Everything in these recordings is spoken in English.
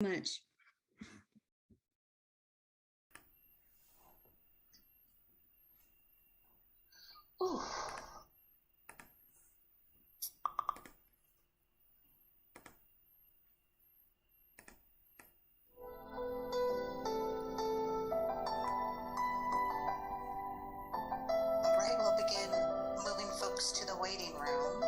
Much. Ooh. All right, we'll begin moving folks to the waiting room.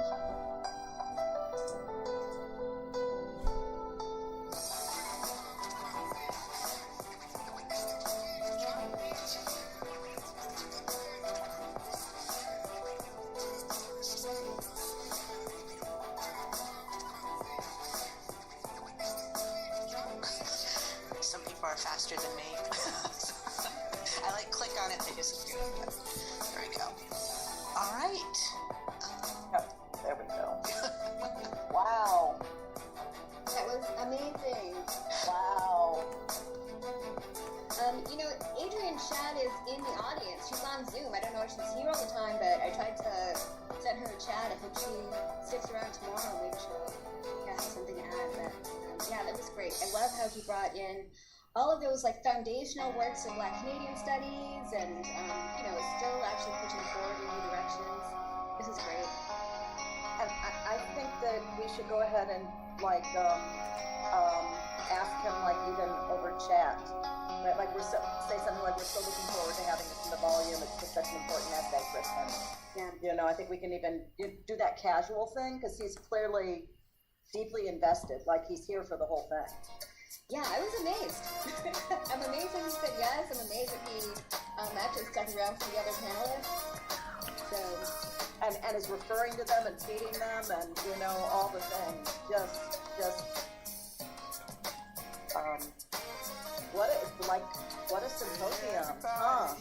Some people are faster than me. I like click on it, they disappear. There we go. All right. There we go. Wow. That was amazing. Wow. Adrian Shad is in the audience. She's on Zoom. I don't know if she's here all the time, but I tried to send her a chat. I hope she sticks around tomorrow. Maybe she'll have something to add. But yeah, that was great. I love how he brought in all of those foundational works of Black Canadian studies, and still actually pushing forward in new directions. This is great. And I think that we should go ahead and ask him even over chat. Right? Say something like, we're so looking forward to having this in the volume. It's just such an important essay, Kristen. Yeah. I think we can even do that casual thing, because he's clearly deeply invested. He's here for the whole thing. Yeah, I was amazed. I'm amazed that he said yes. I'm amazed that he actually stuck around for the other panelists. So, and is referring to them and feeding them, and all the things. What a symposium, huh?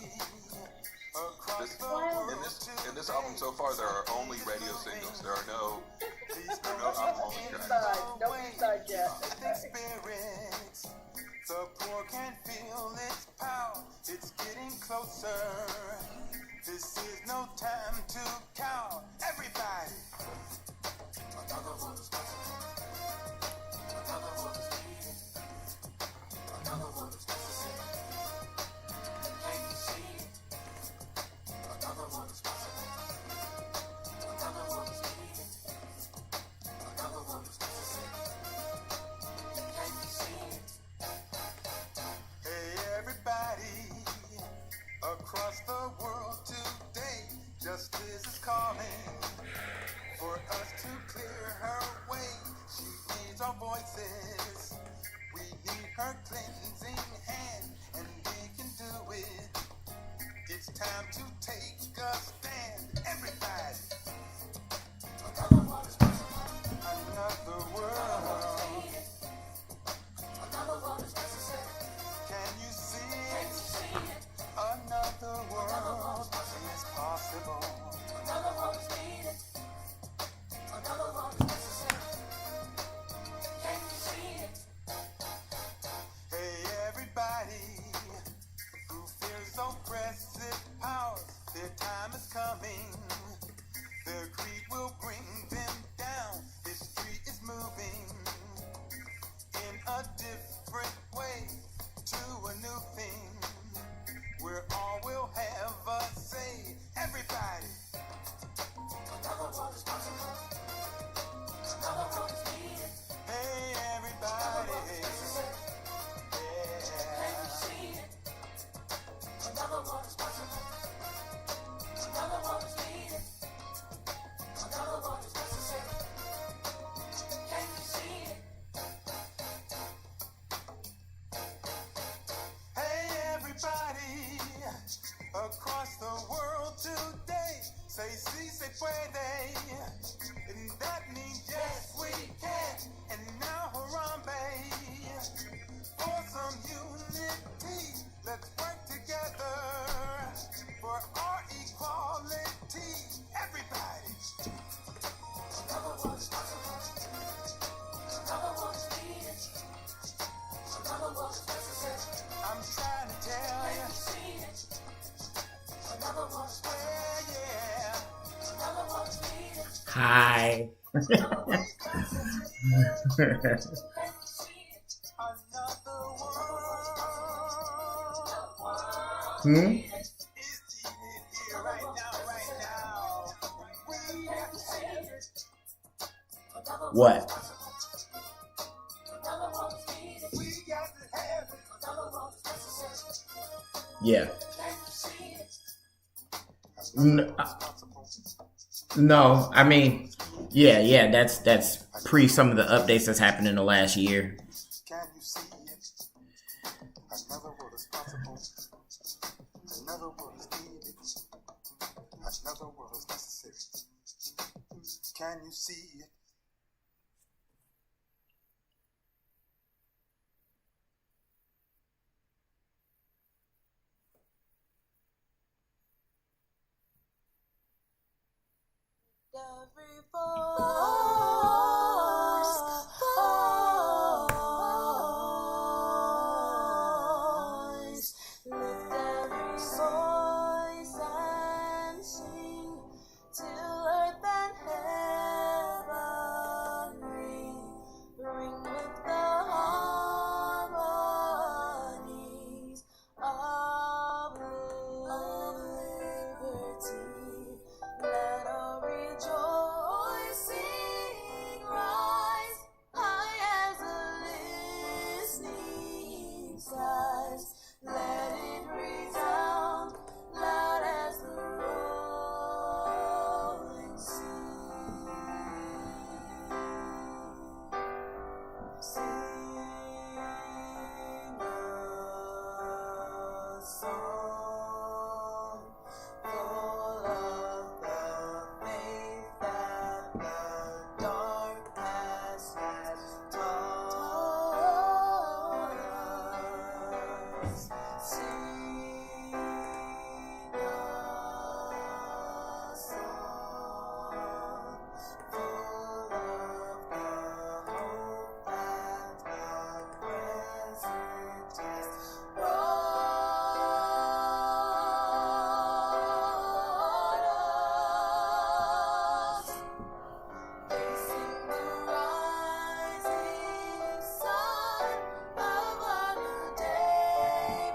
In this album so far, there are only radio singles. There are no album-only tracks. No B-side yet. The poor can feel its power. It's getting closer. This is no time to cow. Everybody. Another one is Another one is needed. Another one is necessary. Can you see it? Another one is possible. Another one is needed. Another one is necessary. Can you see it? Hey everybody, across the world today, justice is calling for us to clear her way. She needs our voices. We need her cleansing hand, and we can do it. It's time to take a stand. Everybody. Another one is another world. Another one is necessary. Can you see it? Another world is possible. Another one is needed. Another one is necessary. Can you see it? Hey everybody, who fears oppressive powers, their time is coming. Their greed will bring them down. History is moving in a different way to a new thing, where all will have a say. Everybody. Another one is possible. Another one is needed. Hey everybody. Yeah. Can you see it? Another one is possible. Another one is needed. Another one is necessary. Can you see it? Hey everybody, across the world today, say si se puede, and that means yes we can. And now Harambe, for some unity, let's work together for our equality. Everybody. Another one is possible. Another one is needed. Another one is necessary. I'm trying to tell you. See it. Another one is yeah. Another one is needed. Hi. Another one is necessary. Can you see it? What? Yeah. No, I mean, yeah. That's pre some of the updates that's happened in the last year. Can you see it? Another word is possible. Another word is needed. Another word is necessary. Can you see it? Every voice, lift every voice and sing till earth and heaven ring with the harmonies of liberty. Let our rejoicing rise high as the listening skies. Let it resound loud as the rolling sea. Sing a song full of the faith that the dark past has taught us. Sing a song full of the hope that the present has brought us. Facing the rising sun of a new day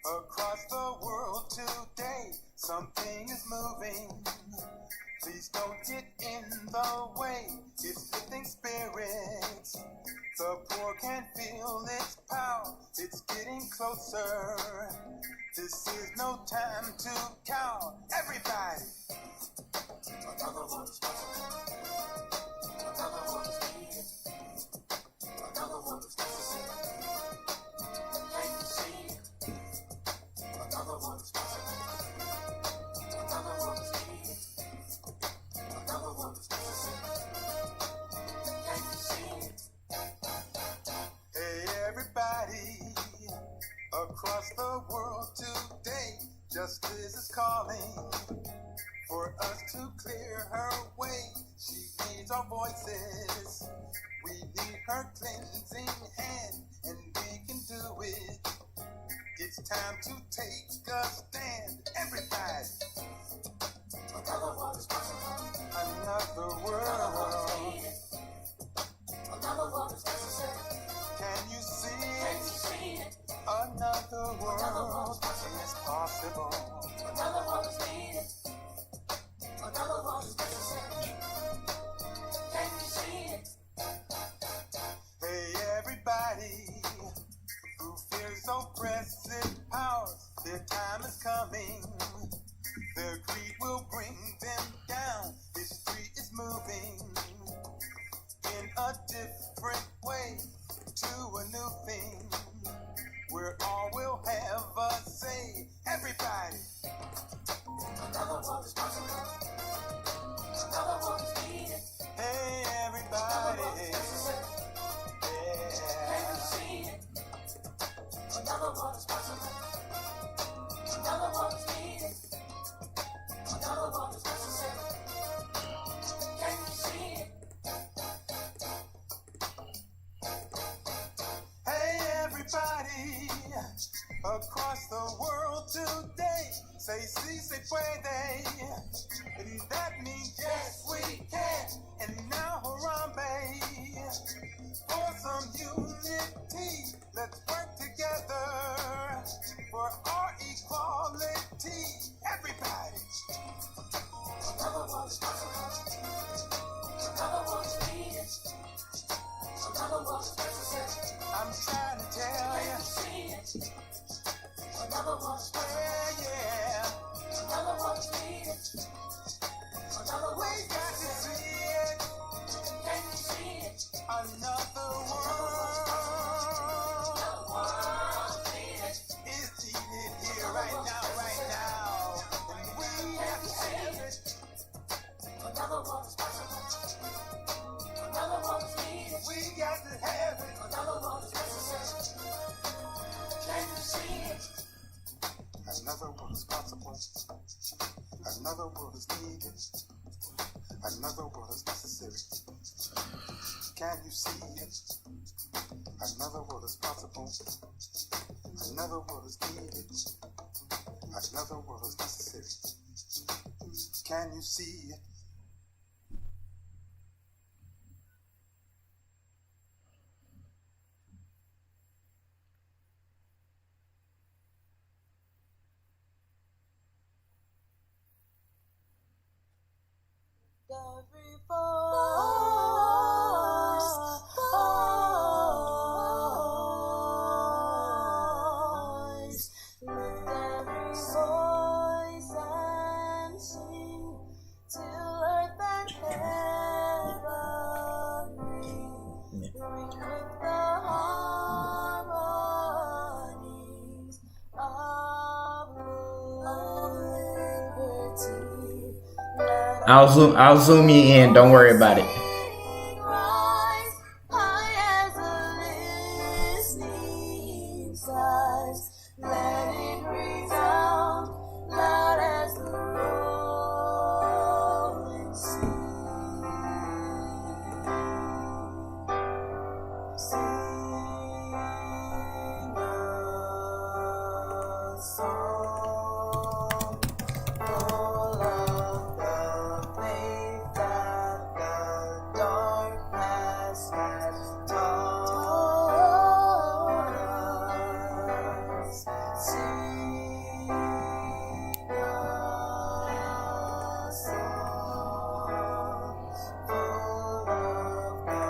Across the world today, something is moving. Please don't get in the way. It's lifting spirits. The poor can feel its power. It's getting closer. This is no time to cower. Everybody. Another one is possible. Another one is needed. Another one is necessary. Can you see it? Another one is possible. Another one is needed. Another one is necessary. Can you see it? Hey, everybody across the world today, justice is calling for us to clear her way. She needs our voices. We need her cleansing hand, and we can do it. It's time to take a stand, everybody. Another one is possible. Another world. Another one is necessary. Can you see it? Another world is possible. Another one is needed. Another one is necessary. Can you see it? Hey, everybody who fears oppressive powers, their time is coming. Their greed will bring them down. History is moving in a different way to a new thing, where all will have a say. Everybody. Another one is possible. Another one is needed. Hey, everybody. Yeah. Can you see it? Another one is possible. Another one is needed. Another one is necessary. Can you see it? Hey, everybody across the world today, say sí se puede, and that means yes we can. And now Harambe, for some unity, let's work together for our equality. Everybody. Another one is possible. Another one is needed. Another one is necessary. I'm trying to tell you. Another one is yeah. Another one is needed. Another one is necessary. Can you see it? Another world is needed here right now. And we have to have it. Another one is possible. Another one is needed. We got to have it. Another one is necessary. Can you see it? Another world is possible. Another world is needed. Another world is necessary. Can you see it? Another world is possible. Another world is needed. Another world is necessary. Can you see it? Every voice, lift every voice and sing till earth and heaven ring with the harmony I'll zoom you in. Don't worry about it. Rise high as a listening sighs. Let it resound loud as the rolling sea. Sing a song full of the faith that the dark past has taught us. Sing a song full of the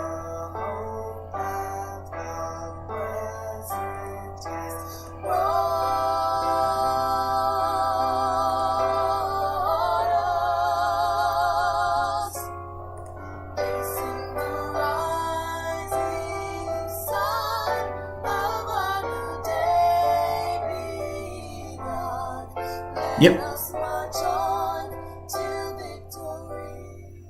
hope that the present has brought us. Facing the rising sun of our new day begun. Yep. Let us march on to victory.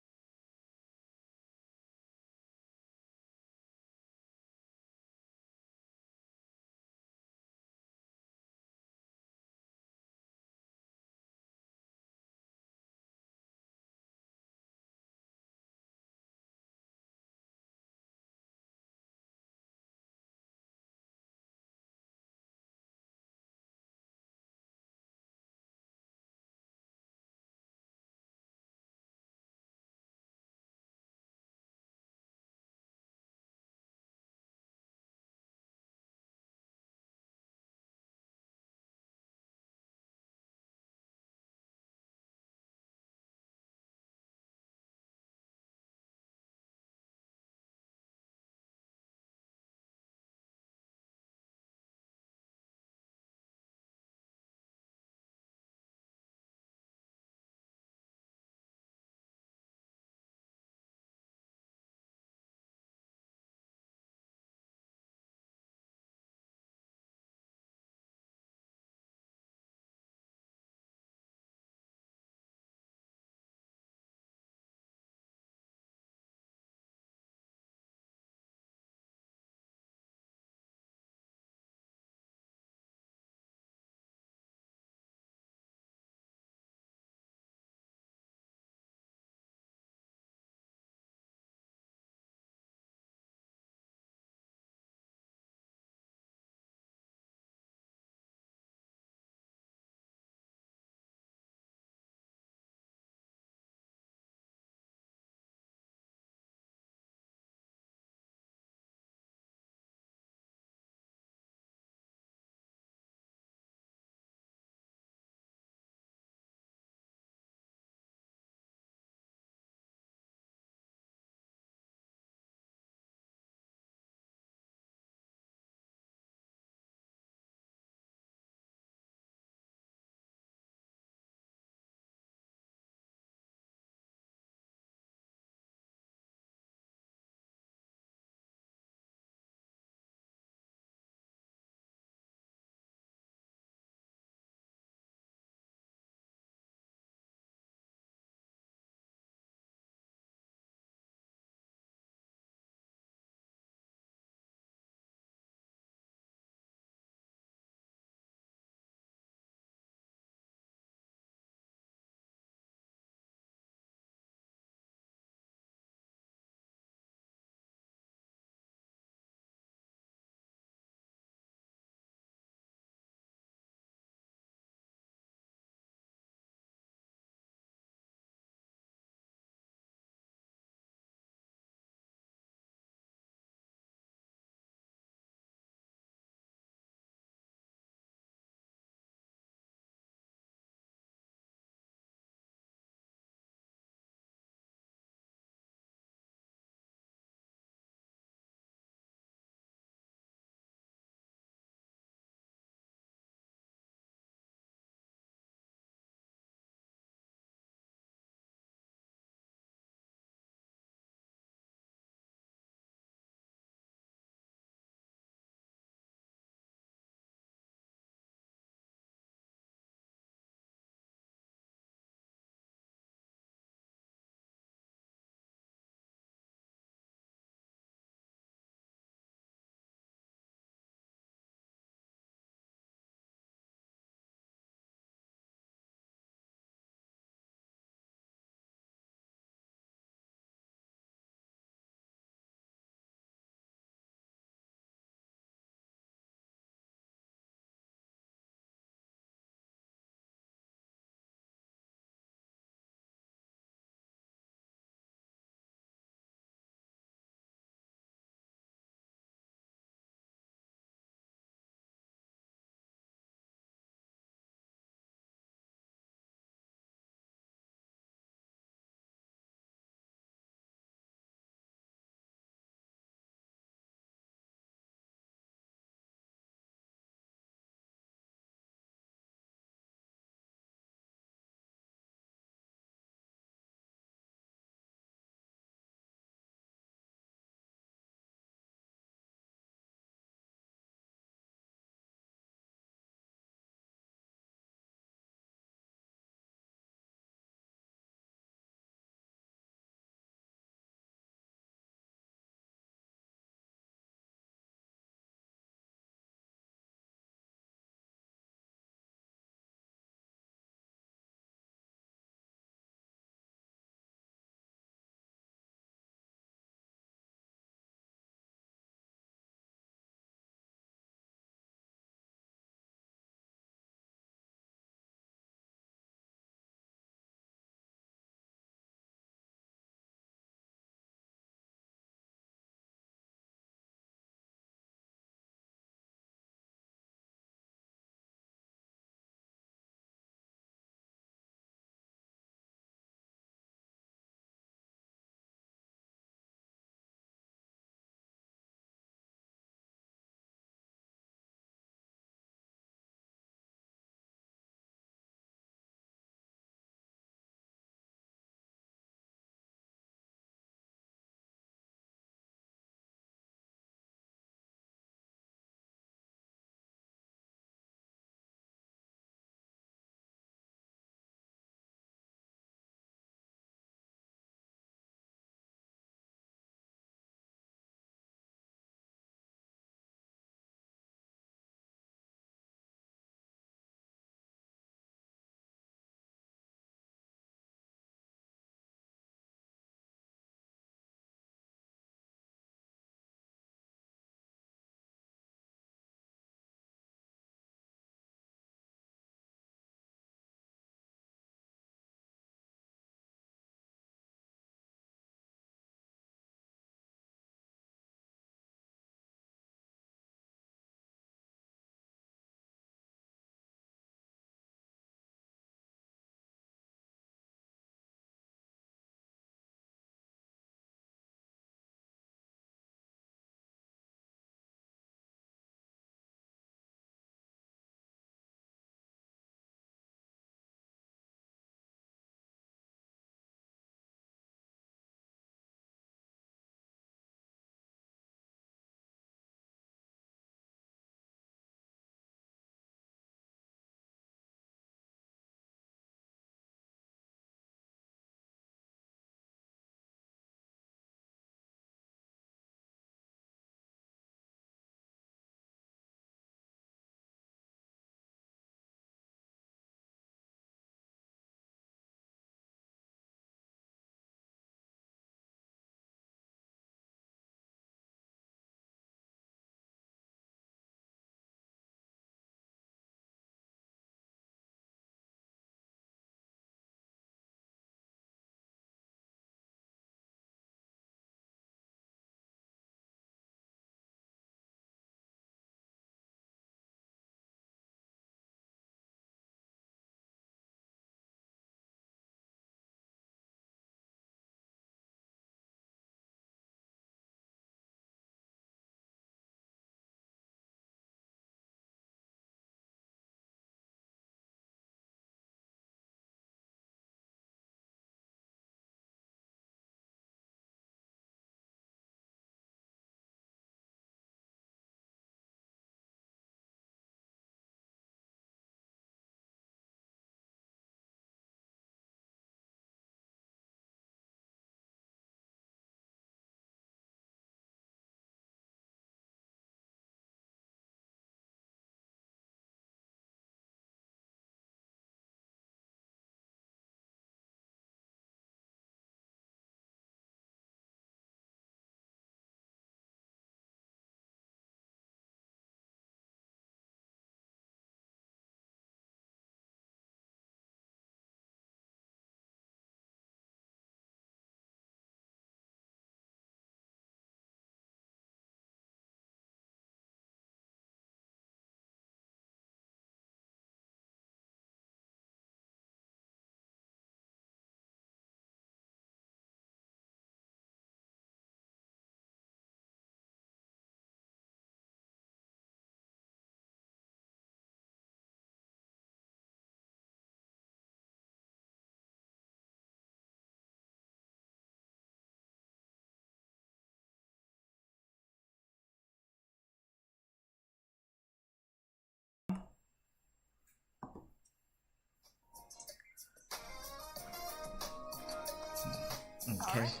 Okay. All right,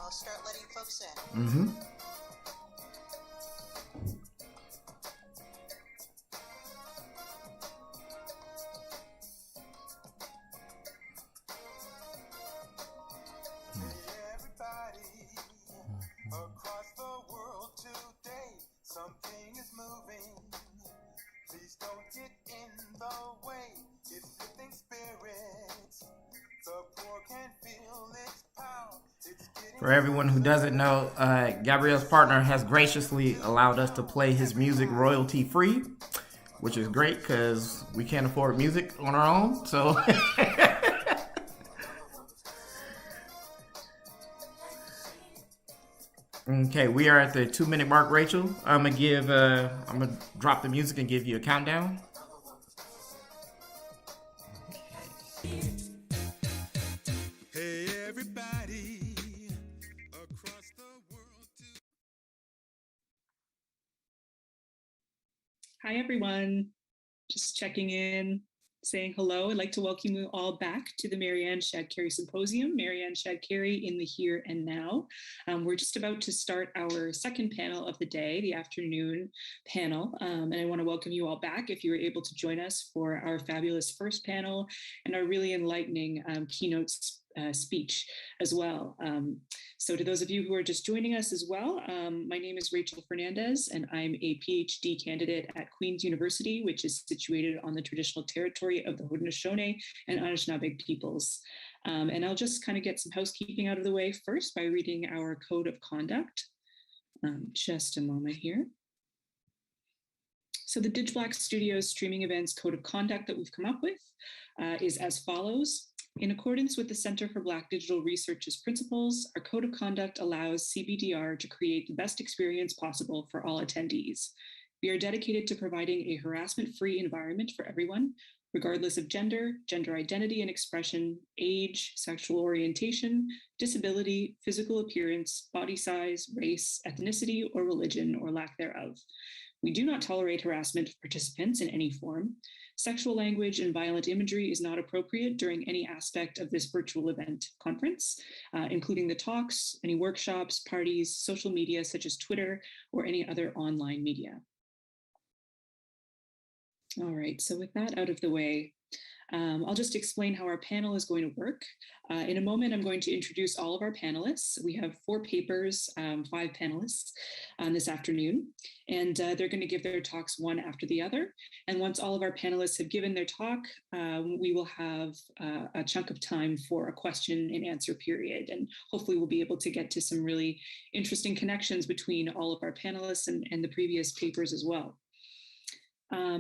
I'll start letting folks in. Mm-hmm. Across the world today, something is moving. Please don't get in the way. It's lifting spirits. The poor can feel its power. For everyone who doesn't know, Gabriel's partner has graciously allowed us to play his music royalty free, which is great because we can't afford music on our own. So. Okay, we are at the 2-minute mark, Rachel. I'm gonna drop the music and give you a countdown. Hey everybody across the world. Hi everyone, just checking in, saying hello. I'd like to welcome you all back to the Marianne Shadd Cary Symposium, Marianne Shadd Cary in the Here and Now. We're just about to start our second panel of the day, the afternoon panel, and I want to welcome you all back if you were able to join us for our fabulous first panel and our really enlightening keynote speech as well. So to those of you who are just joining us as well, my name is Rachel Fernandez, and I'm a PhD candidate at Queen's University, which is situated on the traditional territory of the Haudenosaunee and Anishinaabe peoples. And I'll just kind of get some housekeeping out of the way first by reading our code of conduct. Just a moment here. So the Dig Black Studios streaming events code of conduct that we've come up with is as follows. In accordance with the Center for Black Digital Research's principles, our code of conduct allows CBDR to create the best experience possible for all attendees. We are dedicated to providing a harassment-free environment for everyone, regardless of gender, gender identity and expression, age, sexual orientation, disability, physical appearance, body size, race, ethnicity, or religion, or lack thereof. We do not tolerate harassment of participants in any form. Sexual language and violent imagery is not appropriate during any aspect of this virtual event conference, including the talks, any workshops, parties, social media such as Twitter, or any other online media. All right, so with that out of the way, I'll just explain how our panel is going to work. In a moment, I'm going to introduce all of our panelists. We have 4 papers, 5 panelists this afternoon, and they're going to give their talks one after the other. And once all of our panelists have given their talk, we will have a chunk of time for a question and answer period. And hopefully we'll be able to get to some really interesting connections between all of our panelists and the previous papers as well.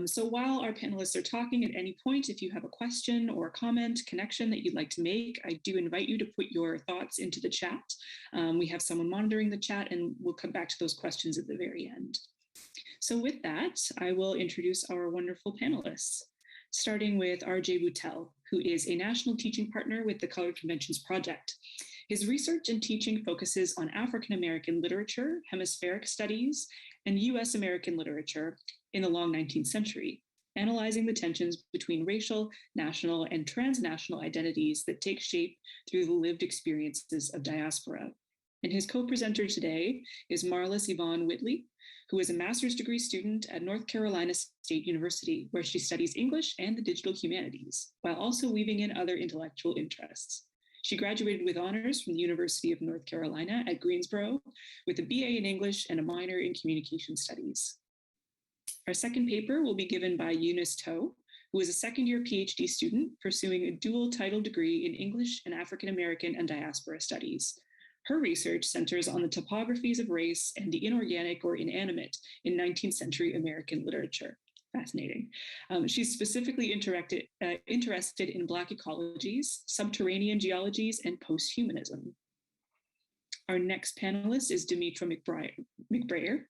So while our panelists are talking, at any point, if you have a question or a comment, connection that you'd like to make, I do invite you to put your thoughts into the chat. We have someone monitoring the chat, and we'll come back to those questions at the very end. So with that, I will introduce our wonderful panelists, starting with R.J. Boutel, who is a national teaching partner with the Colored Conventions Project. His research and teaching focuses on African American literature, hemispheric studies, and US American literature in the long 19th century, analyzing the tensions between racial, national, and transnational identities that take shape through the lived experiences of diaspora. And his co-presenter today is Marlis Yvonne Whitley, who is a master's degree student at North Carolina State University, where she studies English and the digital humanities, while also weaving in other intellectual interests. She graduated with honors from the University of North Carolina at Greensboro with a BA in English and a minor in communication studies. Our second paper will be given by Eunice Toe, who is a second-year PhD student pursuing a dual title degree in English and African American and diaspora studies. Her research centers on the topographies of race and the inorganic or inanimate in 19th century American literature. Fascinating. She's specifically interested in Black ecologies, subterranean geologies, and post-humanism. Our next panelist is Demetra McBrayer.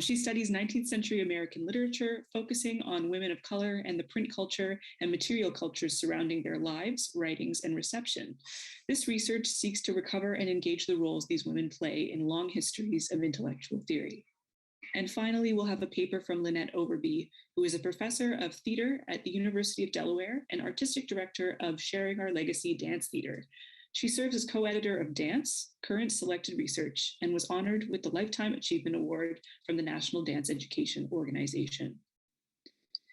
She studies 19th century American literature, focusing on women of color and the print culture and material cultures surrounding their lives, writings, and reception. This research seeks to recover and engage the roles these women play in long histories of intellectual theory. And finally, we'll have a paper from Lynette Overby, who is a professor of theater at the University of Delaware and artistic director of Sharing Our Legacy Dance Theater. She serves as co-editor of Dance, Current Selected Research, and was honored with the Lifetime Achievement Award from the National Dance Education Organization.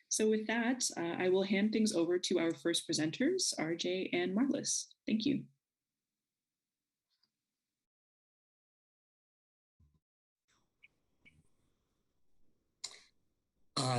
So with that, I will hand things over to our first presenters, RJ and Marlis. Thank you.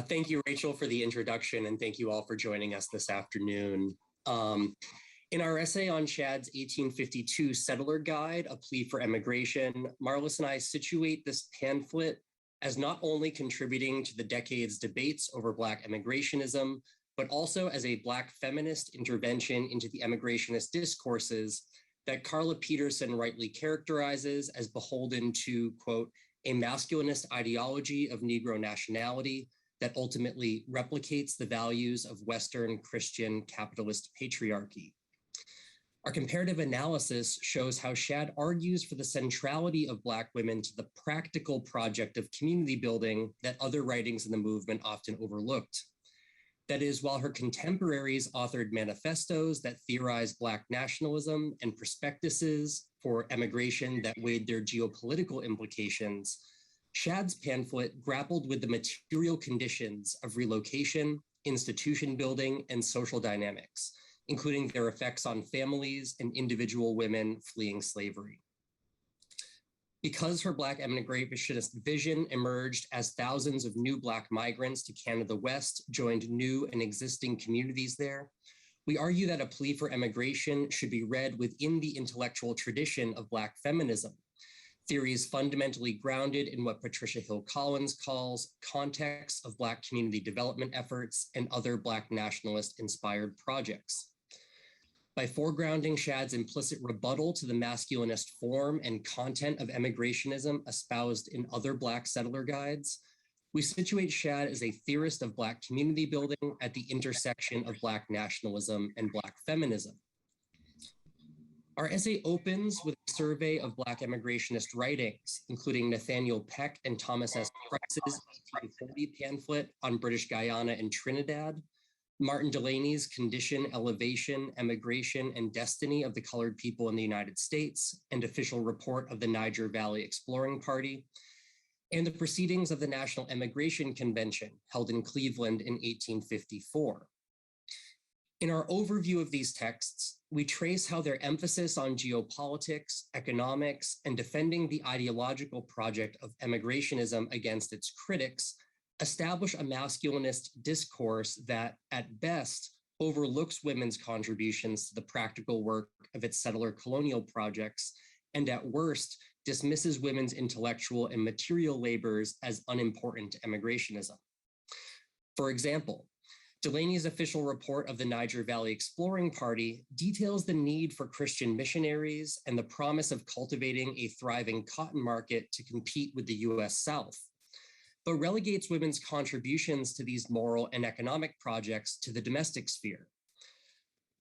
Thank you, Rachel, for the introduction, and thank you all for joining us this afternoon. In our essay on Shadd's 1852 Settler Guide, A Plea for Emigration, Marlis and I situate this pamphlet as not only contributing to the decade's debates over Black emigrationism, but also as a Black feminist intervention into the emigrationist discourses that Carla Peterson rightly characterizes as beholden to, quote, a masculinist ideology of Negro nationality that ultimately replicates the values of Western Christian capitalist patriarchy. Our comparative analysis shows how Shadd argues for the centrality of Black women to the practical project of community building that other writings in the movement often overlooked. That is, while her contemporaries authored manifestos that theorized Black nationalism and prospectuses for emigration that weighed their geopolitical implications, Shadd's pamphlet grappled with the material conditions of relocation, institution building, and social dynamics, including their effects on families and individual women fleeing slavery. Because her Black emigrationist vision emerged as thousands of new Black migrants to Canada West joined new and existing communities there, we argue that A Plea for Emigration should be read within the intellectual tradition of Black feminism, theories fundamentally grounded in what Patricia Hill Collins calls contexts of Black community development efforts and other Black nationalist-inspired projects. By foregrounding Shadd's implicit rebuttal to the masculinist form and content of emigrationism espoused in other Black settler guides, we situate Shadd as a theorist of Black community building at the intersection of Black nationalism and Black feminism. Our essay opens with a survey of Black emigrationist writings, including Nathaniel Peck and Thomas S. Price's 1840 pamphlet on British Guyana and Trinidad, Martin Delaney's Condition, Elevation, Emigration, and Destiny of the Colored People in the United States, and official report of the Niger Valley Exploring Party, and the proceedings of the National Emigration Convention held in Cleveland in 1854. In our overview of these texts, we trace how their emphasis on geopolitics, economics, and defending the ideological project of emigrationism against its critics establish a masculinist discourse that, at best, overlooks women's contributions to the practical work of its settler colonial projects, and at worst, dismisses women's intellectual and material labors as unimportant to emigrationism. For example, Delaney's official report of the Niger Valley Exploring Party details the need for Christian missionaries and the promise of cultivating a thriving cotton market to compete with the US South, but relegates women's contributions to these moral and economic projects to the domestic sphere.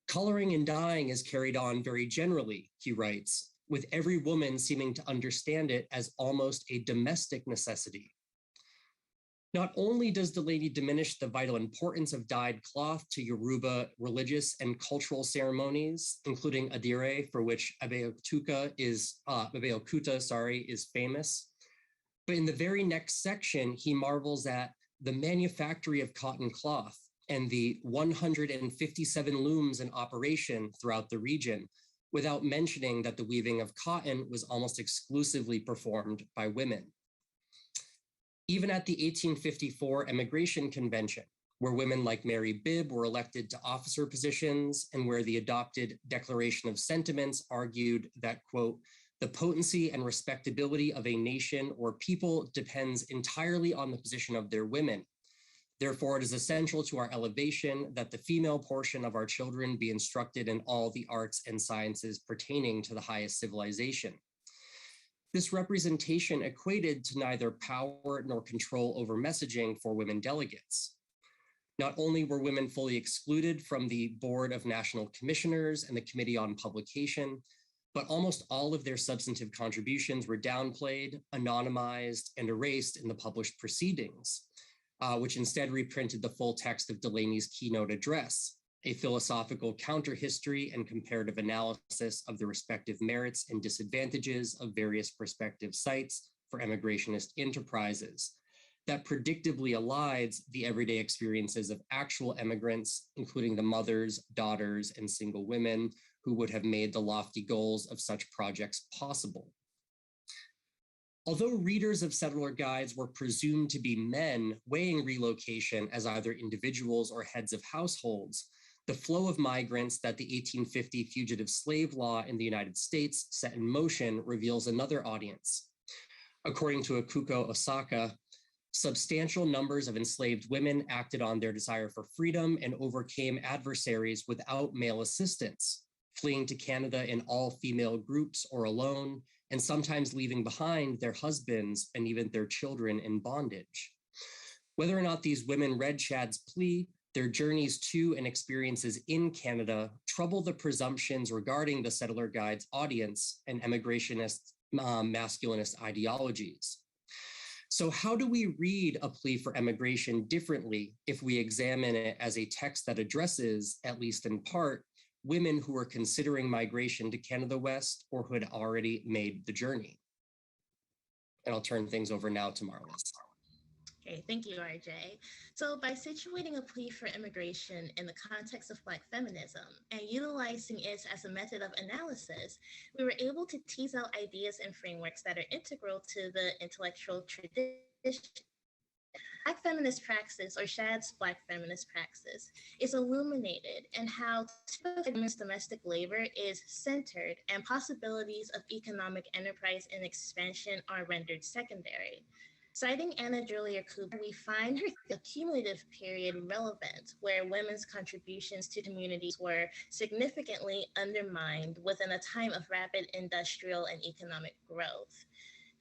Coloring and dyeing is carried on very generally, he writes, with every woman seeming to understand it as almost a domestic necessity. Not only does Delaney diminish the vital importance of dyed cloth to Yoruba religious and cultural ceremonies, including Adire, for which Abeokuta is famous, but in the very next section, he marvels at the manufactory of cotton cloth and the 157 looms in operation throughout the region, without mentioning that the weaving of cotton was almost exclusively performed by women. Even at the 1854 Emigration Convention, where women like Mary Bibb were elected to officer positions and where the adopted Declaration of Sentiments argued that, quote, the potency and respectability of a nation or people depends entirely on the position of their women. Therefore, it is essential to our elevation that the female portion of our children be instructed in all the arts and sciences pertaining to the highest civilization. This representation equated to neither power nor control over messaging for women delegates. Not only were women fully excluded from the Board of National Commissioners and the Committee on Publication, but almost all of their substantive contributions were downplayed, anonymized, and erased in the published proceedings, which instead reprinted the full text of Delaney's keynote address, a philosophical counterhistory and comparative analysis of the respective merits and disadvantages of various prospective sites for emigrationist enterprises that predictably aligns the everyday experiences of actual emigrants, including the mothers, daughters, and single women who would have made the lofty goals of such projects possible. Although readers of settler guides were presumed to be men weighing relocation as either individuals or heads of households, the flow of migrants that the 1850 fugitive slave law in the United States set in motion reveals another audience. According to Akuko Osaka, substantial numbers of enslaved women acted on their desire for freedom and overcame adversaries without male assistance, fleeing to Canada in all-female groups or alone, and sometimes leaving behind their husbands and even their children in bondage. Whether or not these women read Shadd's plea, their journeys to and experiences in Canada trouble the presumptions regarding the settler guide's audience and emigrationist masculinist ideologies. So how do we read a plea for emigration differently if we examine it as a text that addresses, at least in part, women who are considering migration to Canada West or who had already made the journey? And I'll turn things over now to Marlis. Okay, thank you, RJ. So by situating a plea for immigration in the context of Black feminism and utilizing it as a method of analysis, we were able to tease out ideas and frameworks that are integral to the intellectual tradition. Black feminist praxis, or Shadd's Black feminist praxis, is illuminated in how feminist domestic labor is centered and possibilities of economic enterprise and expansion are rendered secondary. Citing Anna Julia Cooper, we find her cumulative period relevant, where women's contributions to communities were significantly undermined within a time of rapid industrial and economic growth.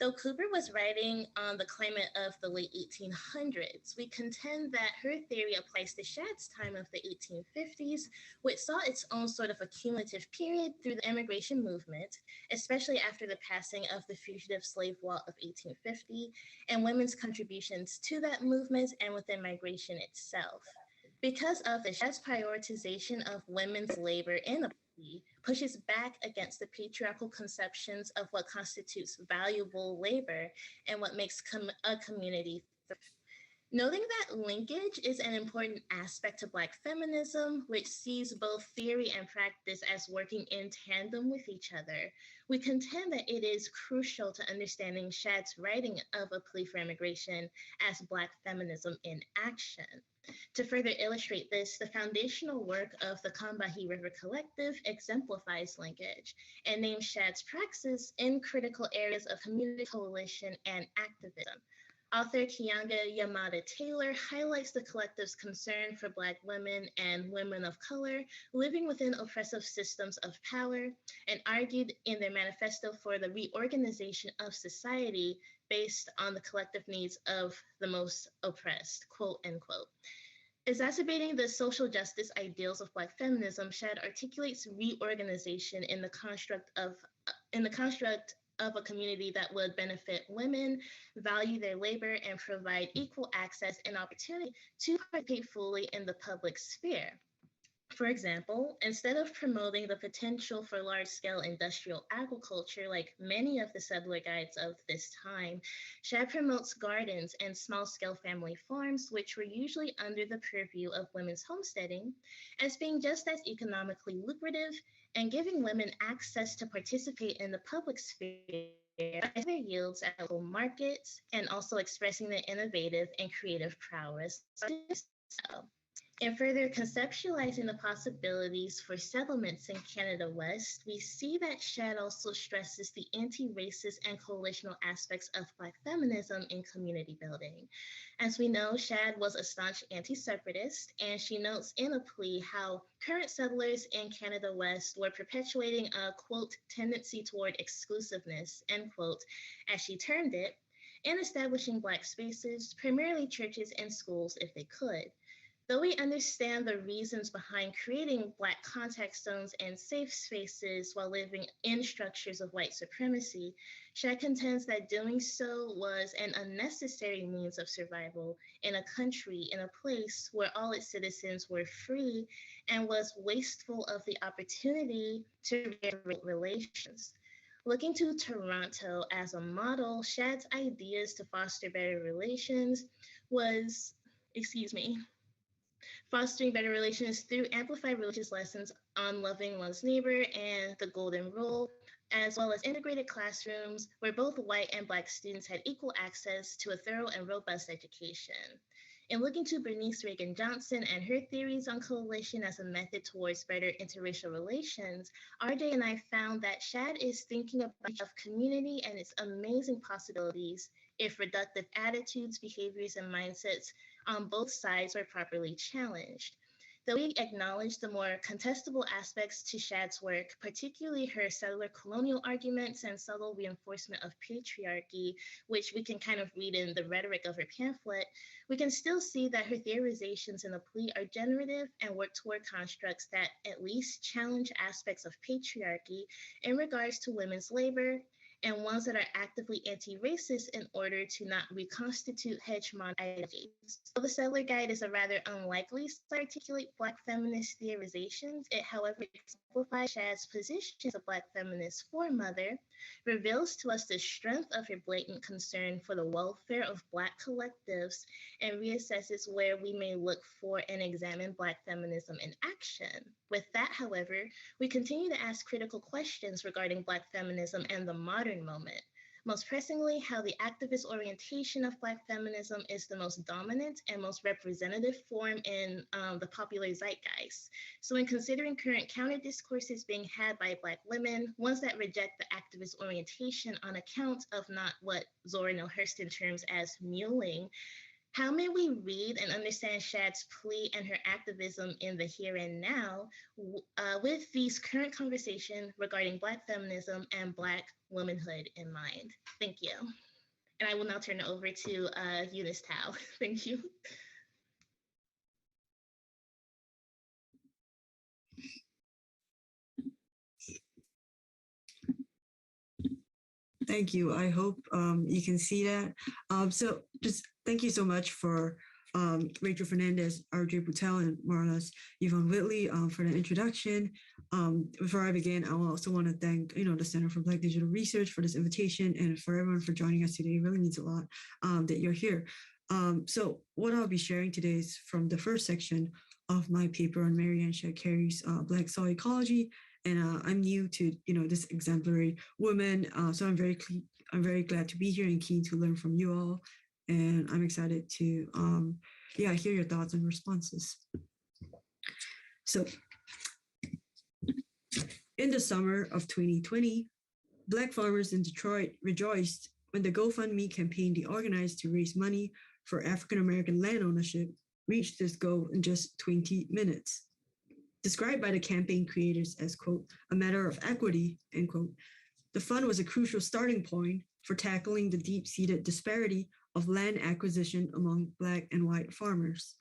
Though Cooper was writing on the climate of the late 1800s, we contend that her theory applies to Shadd's time of the 1850s, which saw its own sort of a cumulative period through the immigration movement, especially after the passing of the Fugitive Slave Law of 1850, and women's contributions to that movement and within migration itself. Because of the Shadd's prioritization of women's labor in a plea pushes back against the patriarchal conceptions of what constitutes valuable labor and what makes a community thrive. Noting that linkage is an important aspect of Black feminism, which sees both theory and practice as working in tandem with each other, we contend that it is crucial to understanding Shadd's writing of a plea for immigration as Black feminism in action. To further illustrate this, the foundational work of the Combahee River Collective exemplifies linkage and names Shadd's praxis in critical areas of community coalition and activism. Author Kianga Yamada Taylor highlights the collective's concern for Black women and women of color living within oppressive systems of power, and argued in their manifesto for the reorganization of society based on the collective needs of the most oppressed, quote, end quote. Exacerbating the social justice ideals of Black feminism, Shadd articulates reorganization in the construct of a community that would benefit women, value their labor, and provide equal access and opportunity to participate fully in the public sphere. For example, instead of promoting the potential for large-scale industrial agriculture like many of the settler guides of this time, Shadd promotes gardens and small-scale family farms, which were usually under the purview of women's homesteading, as being just as economically lucrative and giving women access to participate in the public sphere by their yields at local markets, and also expressing their innovative and creative prowess. In further conceptualizing the possibilities for settlements in Canada West, we see that Shadd also stresses the anti-racist and coalitional aspects of Black feminism in community building. As we know, Shadd was a staunch anti-separatist, and she notes in a plea how current settlers in Canada West were perpetuating a, quote, tendency toward exclusiveness, end quote, as she termed it, in establishing Black spaces, primarily churches and schools if they could. Though we understand the reasons behind creating Black contact zones and safe spaces while living in structures of white supremacy, Shadd contends that doing so was an unnecessary means of survival in a country, in a place where all its citizens were free and was wasteful of the opportunity to reinvent relations. Looking to Toronto as a model, Shadd's ideas to foster better relations was, excuse me, fostering better relations through amplified religious lessons on loving one's neighbor and the golden rule, as well as integrated classrooms where both white and Black students had equal access to a thorough and robust education. In looking to Bernice Reagan Johnson and her theories on coalition as a method towards better interracial relations, RJ and I found that Shad is thinking about community and its amazing possibilities if reductive attitudes, behaviors, and mindsets on both sides were properly challenged. Though we acknowledge the more contestable aspects to Shad's work, particularly her settler colonial arguments and subtle reinforcement of patriarchy, which we can kind of read in the rhetoric of her pamphlet, we can still see that her theorizations in the plea are generative and work toward constructs that at least challenge aspects of patriarchy in regards to women's labor, and ones that are actively anti-racist in order to not reconstitute hegemonic ideologies. So the Settler Guide is a rather unlikely to articulate Black feminist theorizations. It, however, exemplifies Shadd's position as a Black feminist foremother, reveals to us the strength of her blatant concern for the welfare of Black collectives, and reassesses where we may look for and examine Black feminism in action. With that, however, we continue to ask critical questions regarding Black feminism and the modern moment. Most pressingly, how the activist orientation of Black feminism is the most dominant and most representative form in the popular zeitgeist. So in considering current counter discourses being had by Black women, ones that reject the activist orientation on account of not what Zora Neale Hurston terms as muling, how may we read and understand Shadd's plea and her activism in the here and now with these current conversations regarding Black feminism and Black womanhood in mind? Thank you. And I will now turn it over to Eunice Tao. Thank you. Thank you. I hope you can see that. So just thank you so much for Rachel Fernandez, RJ Boutel, and Marlos Yvonne Whitley for the introduction. Before I begin, I also want to thank the Center for Black Digital Research for this invitation and for everyone for joining us today. It really means a lot that you're here. So what I'll be sharing today is from the first section of my paper on Marianne Shadd Cary's Black Soil Ecology. And I'm new to this exemplary woman, so I'm very glad to be here and keen to learn from you all. And I'm excited to hear your thoughts and responses. So in the summer of 2020, Black farmers in Detroit rejoiced when the GoFundMe campaign they organized to raise money for African-American land ownership reached this goal in just 20 minutes. Described by the campaign creators as, quote, a matter of equity, end quote, the fund was a crucial starting point for tackling the deep-seated disparity of land acquisition among Black and white farmers.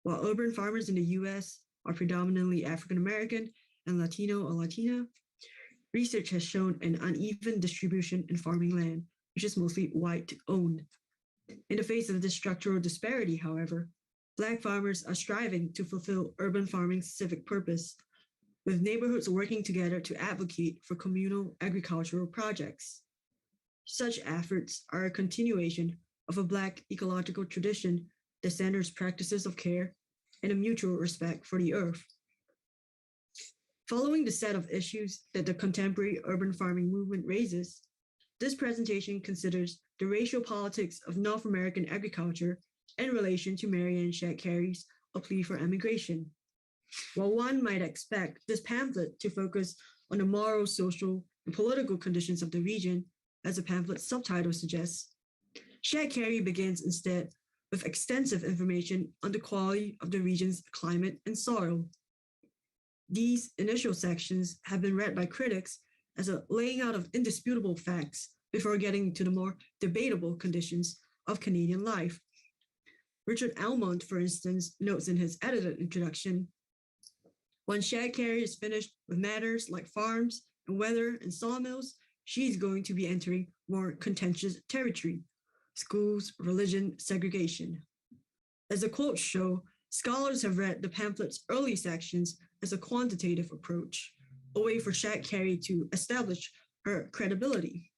While urban farmers in the US are predominantly African-American and Latino or Latina, research has shown an uneven distribution in farming land, which is mostly white-owned. In the face of this structural disparity, however, Black farmers are striving to fulfill urban farming's civic purpose, with neighborhoods working together to advocate for communal agricultural projects. Such efforts are a continuation of a Black ecological tradition that centers practices of care and a mutual respect for the earth. Following the set of issues that the contemporary urban farming movement raises, this presentation considers the racial politics of North American agriculture in relation to Marianne Shadd Cary's A Plea for Emigration. While one might expect this pamphlet to focus on the moral, social, and political conditions of the region, as the pamphlet's subtitle suggests, Shadd Cary begins instead with extensive information on the quality of the region's climate and soil. These initial sections have been read by critics as a laying out of indisputable facts before getting to the more debatable conditions of Canadian life. Richard Almond, for instance, notes in his edited introduction, when Shadd Cary is finished with matters like farms and weather and sawmills, she's going to be entering more contentious territory, schools, religion, segregation. As the quotes show, Scholars have read the pamphlet's early sections as a quantitative approach, a way for Shadd Cary to establish her credibility.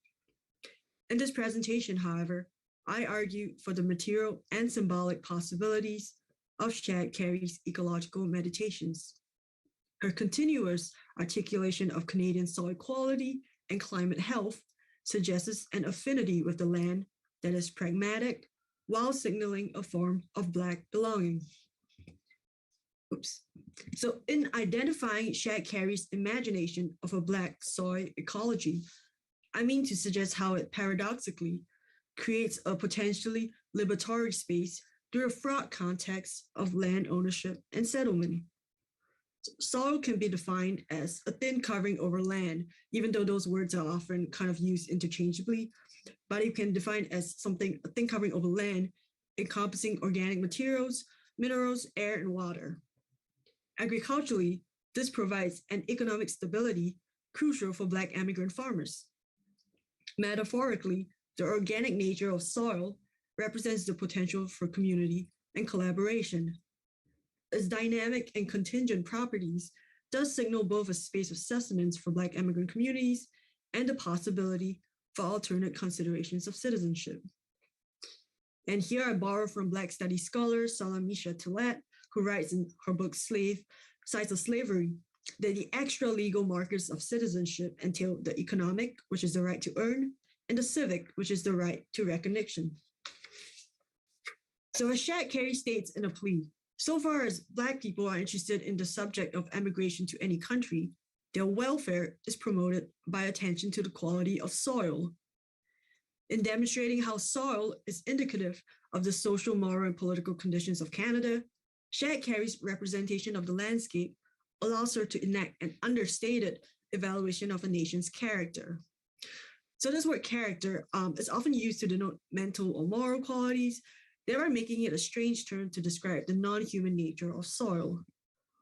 In this presentation, however, I argue for the material and symbolic possibilities of Shadd Cary's ecological meditations. Her continuous articulation of Canadian soil quality and climate health suggests an affinity with the land that is pragmatic while signaling a form of Black belonging. So in identifying Shadd Cary's imagination of a Black soil ecology, I mean to suggest how it paradoxically creates a potentially liberatory space through a fraught context of land ownership and settlement. Soil can be defined as a thin covering over land, even though those words are often kind of used interchangeably, but it can define as something, a thin covering over land, encompassing organic materials, minerals, air, and water. Agriculturally, this provides an economic stability crucial for Black immigrant farmers. Metaphorically, the organic nature of soil represents the potential for community and collaboration. Its dynamic and contingent properties does signal both a space of sustenance for Black immigrant communities and the possibility for alternate considerations of citizenship. And here I borrow from Black studies scholar Salamisha Tillett, who writes in her book Sides of Slavery, that the extra legal markers of citizenship entail the economic, which is the right to earn, and the civic, which is the right to recognition. So as Shadd Cary states in a plea, so far as Black people are interested in the subject of emigration to any country, their welfare is promoted by attention to the quality of soil. In demonstrating how soil is indicative of the social, moral, and political conditions of Canada, Shadd Cary's representation of the landscape allows her to enact an understated evaluation of a nation's character. So this word character is often used to denote mental or moral qualities, thereby making it a strange term to describe the non-human nature of soil.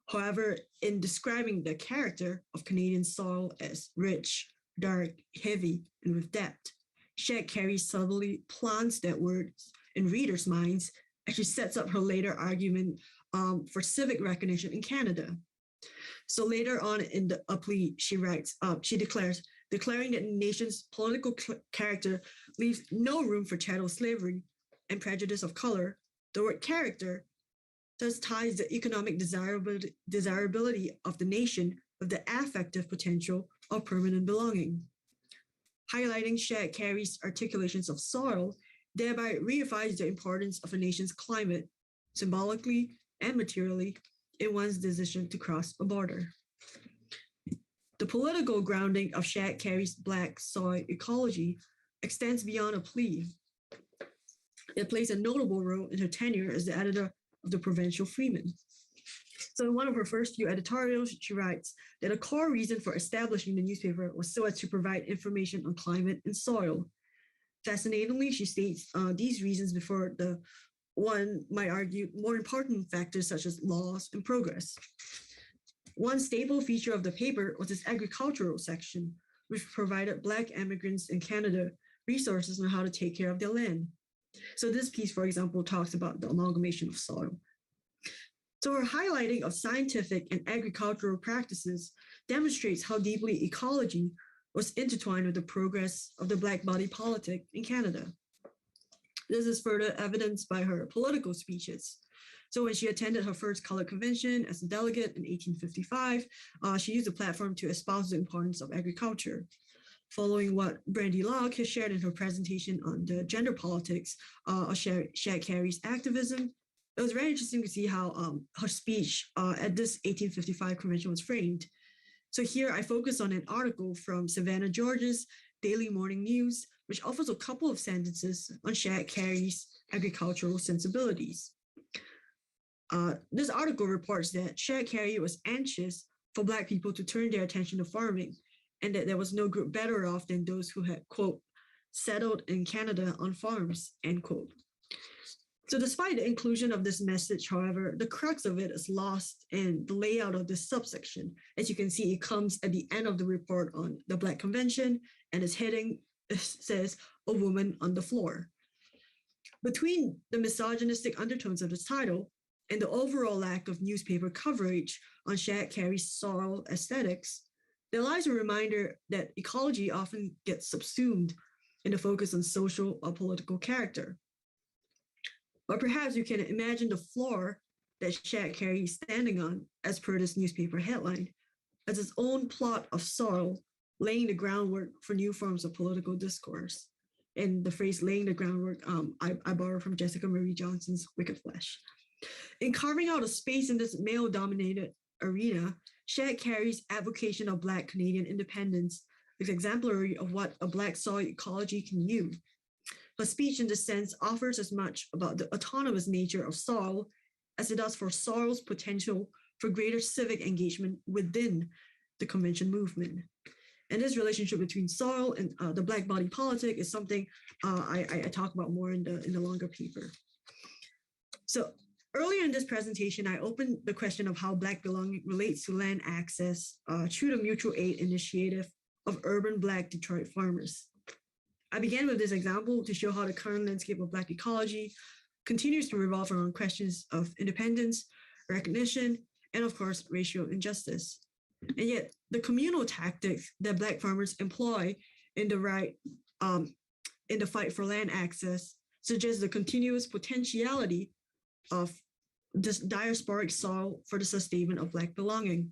However, in describing the character of Canadian soil as rich, dark, heavy, and with depth, Shadd Cary subtly plants that word in readers' minds as she sets up her later argument for civic recognition in Canada. So later on in the plea, she writes, she declaring that the nation's political character leaves no room for chattel slavery and prejudice of color. The word character thus ties the economic desirability of the nation with the affective potential of permanent belonging. Highlighting Shadd Cary's articulations of soil thereby reifies the importance of a nation's climate, symbolically and materially, in one's decision to cross a border. The political grounding of Shadd Cary's Black soil ecology extends beyond a plea. It plays a notable role in her tenure as the editor of the Provincial Freeman. So in one of her first few editorials, she writes that a core reason for establishing the newspaper was so as to provide information on climate and soil. Fascinatingly, she states these reasons before the one might argue more important factors such as laws and progress. One staple feature of the paper was its agricultural section, which provided Black immigrants in Canada resources on how to take care of their land. So this piece, for example, talks about the amalgamation of soil. So her highlighting of scientific and agricultural practices demonstrates how deeply ecology was intertwined with the progress of the Black body politic in Canada. This is further evidenced by her political speeches. So when she attended her first colored convention as a delegate in 1855, she used the platform to espouse the importance of agriculture. Following what Brandy Locke has shared in her presentation on the gender politics of Shadd Cary's activism, it was very interesting to see how her speech at this 1855 convention was framed. So here I focus on an article from Savannah George's Daily Morning News, which offers a couple of sentences on Shadd Cary's agricultural sensibilities. This article reports that Shadd Cary was anxious for Black people to turn their attention to farming, and that there was no group better off than those who had, quote, settled in Canada on farms, end quote. So despite the inclusion of this message, however, the crux of it is lost in the layout of this subsection. As you can see, it comes at the end of the report on the Black Convention, and its heading says, "A Woman on the Floor." Between the misogynistic undertones of this title and the overall lack of newspaper coverage on Shadd Cary's soil aesthetics, their lives are a reminder that ecology often gets subsumed in the focus on social or political character. But perhaps you can imagine the floor that Shadd Cary is standing on, as per this newspaper headline, as its own plot of soil, laying the groundwork for new forms of political discourse. And the phrase laying the groundwork, I borrow from Jessica Marie Johnson's Wicked Flesh. In carving out a space in this male-dominated arena, Shadd Cary's advocation of Black Canadian independence is exemplary of what a Black soil ecology can do. Her speech in this sense offers as much about the autonomous nature of soil as it does for soil's potential for greater civic engagement within the convention movement. And this relationship between soil and the Black body politic is something I talk about more in the longer paper. So earlier in this presentation, I opened the question of how Black belonging relates to land access through the mutual aid initiative of urban Black Detroit farmers. I began with this example to show how the current landscape of Black ecology continues to revolve around questions of independence, recognition, and of course, racial injustice. And yet the communal tactics that Black farmers employ in the fight for land access suggest the continuous potentiality of this diasporic soil for the sustainment of Black belonging.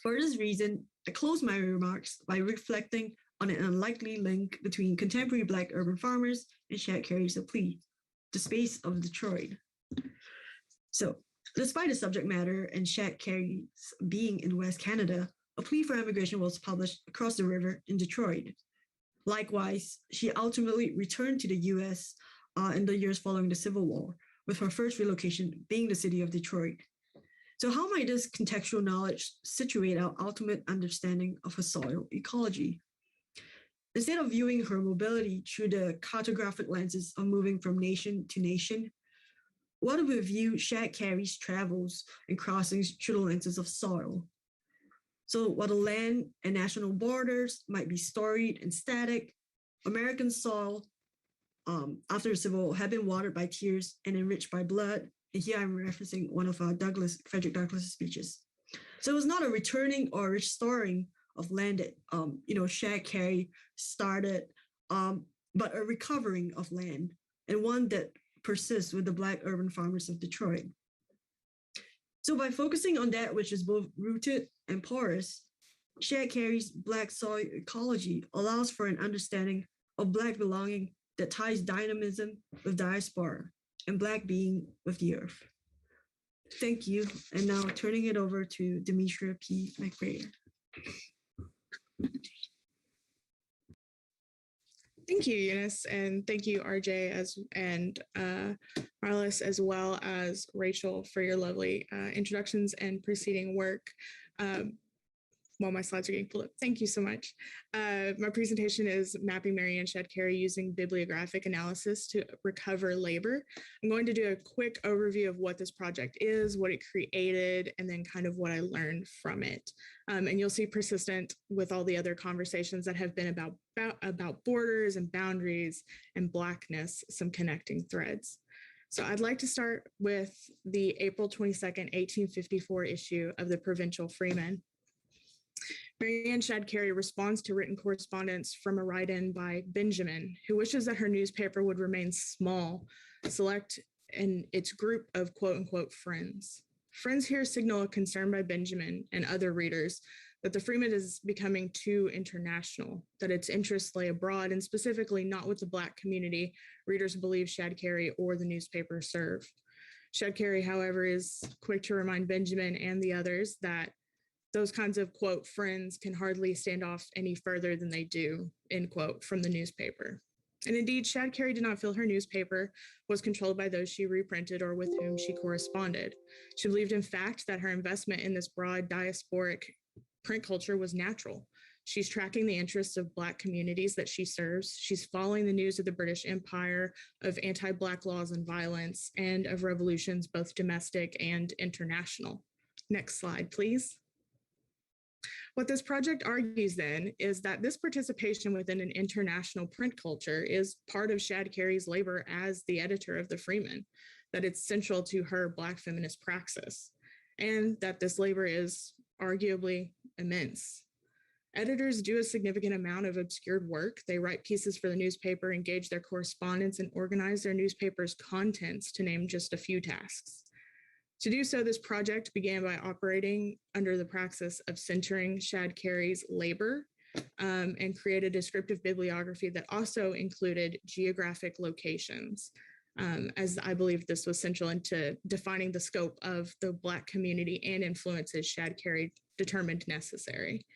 For this reason, I close my remarks by reflecting on an unlikely link between contemporary Black urban farmers and Shadd Cary's plea, the space of Detroit. So, despite the subject matter and Shadd Cary's being in West Canada, a plea for immigration was published across the river in Detroit. Likewise, she ultimately returned to the US in the years following the Civil War, with her first relocation being the city of Detroit. So how might this contextual knowledge situate our ultimate understanding of her soil ecology? Instead of viewing her mobility through the cartographic lenses of moving from nation to nation, what if we view Shadd Cary's travels and crossings through the lenses of soil? So while the land and national borders might be storied and static, American soil after the Civil War had been watered by tears and enriched by blood. And here I'm referencing one of Frederick Douglass's speeches. So it was not a returning or restoring of land that Shadd Cary started, but a recovering of land, and one that persists with the Black urban farmers of Detroit. So by focusing on that which is both rooted and porous, Shadd Cary's Black soil ecology allows for an understanding of Black belonging that ties dynamism with diaspora and Black being with the earth. Thank you. And now turning it over to Demetria P. McBrayer. Thank you, Eunice, and thank you, RJ, and Marlis, as well as Rachel, for your lovely introductions and preceding work. While my slides are getting pulled up. Thank you so much. My presentation is Mapping Marianne Shadd Cary Using Bibliographic Analysis to Recover Labor. I'm going to do a quick overview of what this project is, what it created, and then kind of what I learned from it. And you'll see persistent with all the other conversations that have been about borders and boundaries and Blackness, some connecting threads. So I'd like to start with the April 22nd, 1854 issue of the Provincial Freeman. Marianne Shadd Cary responds to written correspondence from a write-in by Benjamin, who wishes that her newspaper would remain small, select in its group of quote-unquote friends. Friends here signal a concern by Benjamin and other readers that the Freeman is becoming too international, that its interests lay abroad and specifically not with the Black community readers believe Shadd Cary or the newspaper serve. Shadd Cary, however, is quick to remind Benjamin and the others that those kinds of, quote, friends can hardly stand off any further than they do, end quote, from the newspaper. And indeed, Shadd Cary did not feel her newspaper was controlled by those she reprinted or with whom she corresponded. She believed, in fact, that her investment in this broad diasporic print culture was natural. She's tracking the interests of Black communities that she serves. She's following the news of the British Empire, of anti-Black laws and violence, and of revolutions, both domestic and international. Next slide, please. What this project argues then is that this participation within an international print culture is part of Shadd Cary's labor as the editor of the Freeman. that it's central to her Black feminist praxis, and that this labor is arguably immense. Editors do a significant amount of obscured work. They write pieces for the newspaper, engage their correspondents, and organize their newspaper's contents, to name just a few tasks. To do so, this project began by operating under the praxis of centering Shadd Cary's labor and create a descriptive bibliography that also included geographic locations, as I believe this was central into defining the scope of the Black community and influences Shadd Cary determined necessary.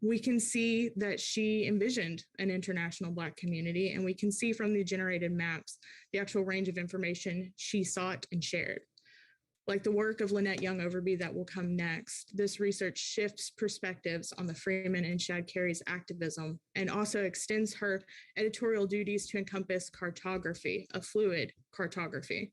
We can see that she envisioned an international Black community, and we can see from the generated maps the actual range of information she sought and shared. Like the work of Lynette Young Overby that will come next, this research shifts perspectives on the Freeman and Shadd Cary's activism, and also extends her editorial duties to encompass cartography, a fluid cartography.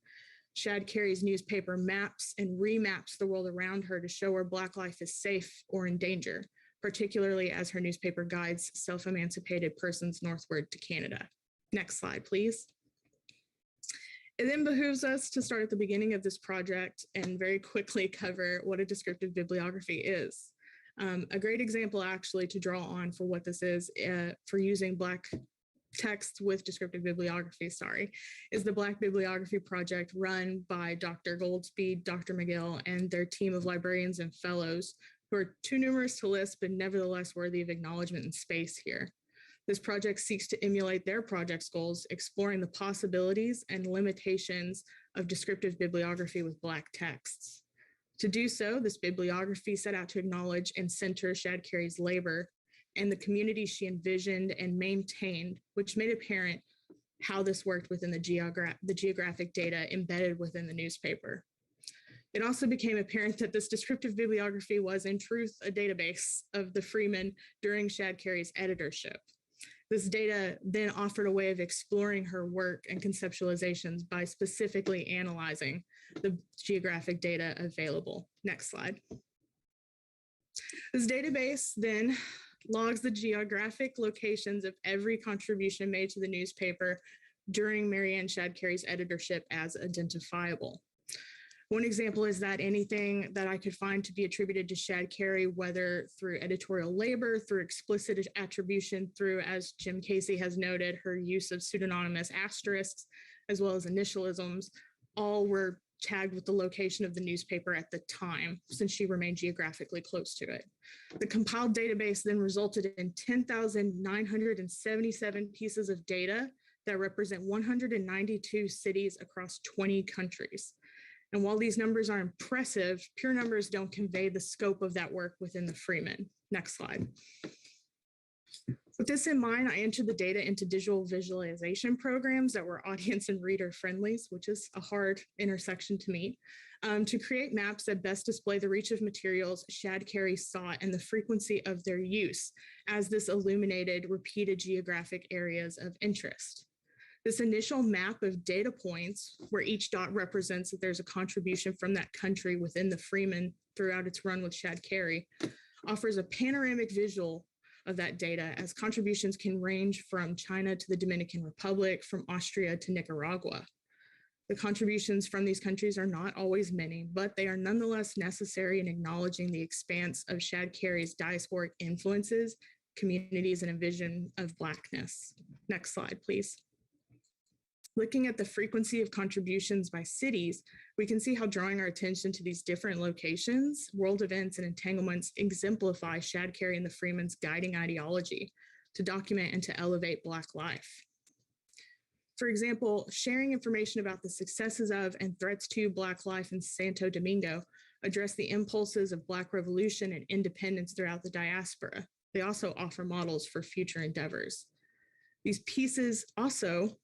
Shadd Cary's newspaper maps and remaps the world around her to show where Black life is safe or in danger, particularly as her newspaper guides self-emancipated persons northward to Canada. Next slide, please. It then behooves us to start at the beginning of this project and very quickly cover what a descriptive bibliography is. A great example actually to draw on for what this is for using Black text with descriptive bibliography, is the Black Bibliography Project run by Dr. Goldspeed, Dr. McGill, and their team of librarians and fellows who are too numerous to list, but nevertheless worthy of acknowledgement and space here. This project seeks to emulate their project's goals, exploring the possibilities and limitations of descriptive bibliography with Black texts. To do so, this bibliography set out to acknowledge and center Shadd Cary's labor and the community she envisioned and maintained, which made apparent how this worked within the geographic data embedded within the newspaper. It also became apparent that this descriptive bibliography was, in truth, a database of the Freeman during Shadd Cary's editorship. This data then offered a way of exploring her work and conceptualizations by specifically analyzing the geographic data available. Next slide. This database then logs the geographic locations of every contribution made to the newspaper during Marianne Shadd Cary's editorship as identifiable. One example is that anything that I could find to be attributed to Shadd Cary, whether through editorial labor, through explicit attribution, through, as Jim Casey has noted, her use of pseudonymous asterisks, as well as initialisms, all were tagged with the location of the newspaper at the time, since she remained geographically close to it. The compiled database then resulted in 10,977 pieces of data that represent 192 cities across 20 countries. And while these numbers are impressive, pure numbers don't convey the scope of that work within the Freeman. Next slide. With this in mind, I entered the data into digital visualization programs that were audience and reader friendly, which is a hard intersection to meet, to create maps that best display the reach of materials Shadd Cary sought and the frequency of their use as this illuminated repeated geographic areas of interest. This initial map of data points, where each dot represents that there's a contribution from that country within the Freeman throughout its run with Shadd Cary, offers a panoramic visual of that data, as contributions can range from China to the Dominican Republic, from Austria to Nicaragua. The contributions from these countries are not always many, but they are nonetheless necessary in acknowledging the expanse of Shadd Cary's diasporic influences, communities, and a vision of Blackness. Next slide, please. Looking at the frequency of contributions by cities, we can see how drawing our attention to these different locations, world events, and entanglements exemplify Shadd Cary and the Freeman's guiding ideology to document and to elevate Black life. For example, sharing information about the successes of and threats to Black life in Santo Domingo address the impulses of Black revolution and independence throughout the diaspora. They also offer models for future endeavors. These pieces also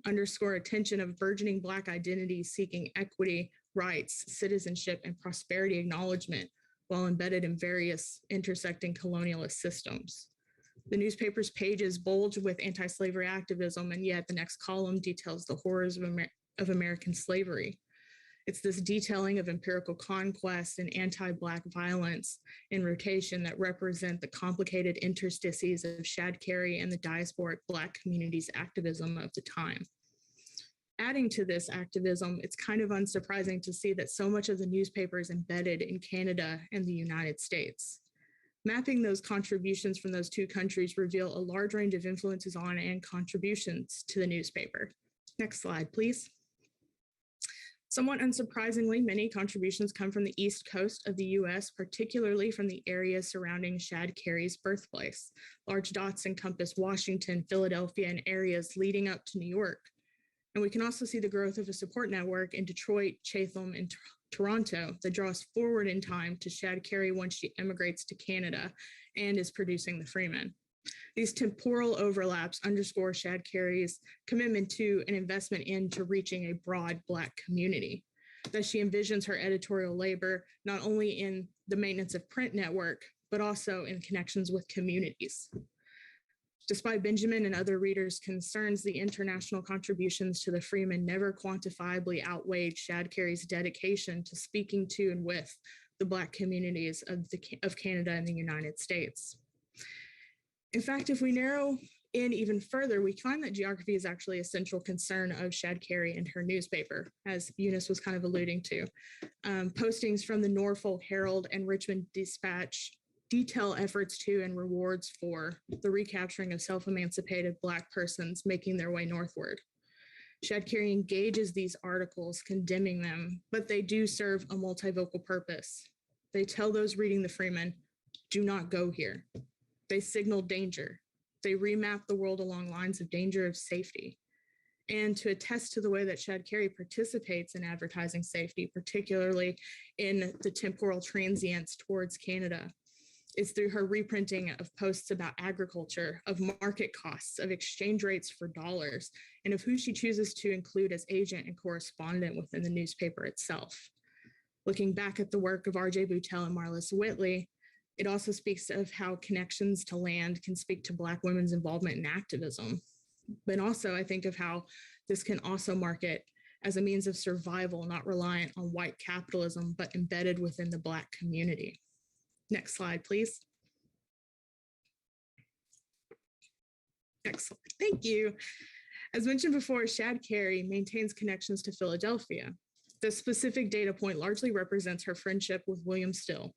underscore a tension of burgeoning Black identity seeking equity, rights, citizenship, and prosperity acknowledgement while embedded in various intersecting colonialist systems. The newspaper's pages bulge with anti-slavery activism, and yet the next column details the horrors of American slavery. It's this detailing of empirical conquest and anti-Black violence in rotation that represent the complicated interstices of Shadd Cary and the diasporic Black community's activism of the time. Adding to this activism, it's kind of unsurprising to see that so much of the newspaper is embedded in Canada and the United States. Mapping those contributions from those two countries reveal a large range of influences on and contributions to the newspaper. Next slide, please. Somewhat unsurprisingly, many contributions come from the East Coast of the US, particularly from the areas surrounding Shadd Cary's birthplace. Large dots encompass Washington, Philadelphia, and areas leading up to New York. And we can also see the growth of a support network in Detroit, Chatham, and Toronto that draws forward in time to Shadd Cary once she emigrates to Canada and is producing the Freeman. These temporal overlaps underscore Shadd Cary's commitment to and investment into reaching a broad Black community, that she envisions her editorial labor not only in the maintenance of print network, but also in connections with communities. Despite Benjamin and other readers' concerns, the international contributions to the Freeman never quantifiably outweighed Shadd Cary's dedication to speaking to and with the Black communities of Canada and the United States. In fact, if we narrow in even further, we find that geography is actually a central concern of Shadd Cary and her newspaper, as Eunice was kind of alluding to. Postings from the Norfolk Herald and Richmond Dispatch detail efforts to and rewards for the recapturing of self-emancipated Black persons making their way northward. Shadd Cary engages these articles, condemning them, but they do serve a multivocal purpose. They tell those reading the Freeman, do not go here. They signal danger. They remap the world along lines of danger of safety. And to attest to the way that Shadd Cary participates in advertising safety, particularly in the temporal transience towards Canada, is through her reprinting of posts about agriculture, of market costs, of exchange rates for dollars, and of who she chooses to include as agent and correspondent within the newspaper itself. Looking back at the work of R.J. Boutelle and Marlis Whitley, it also speaks of how connections to land can speak to Black women's involvement in activism. But also I think of how this can also market as a means of survival, not reliant on white capitalism, but embedded within the Black community. Next slide, please. Excellent, thank you. As mentioned before, Shadd Cary maintains connections to Philadelphia. This specific data point largely represents her friendship with William Still,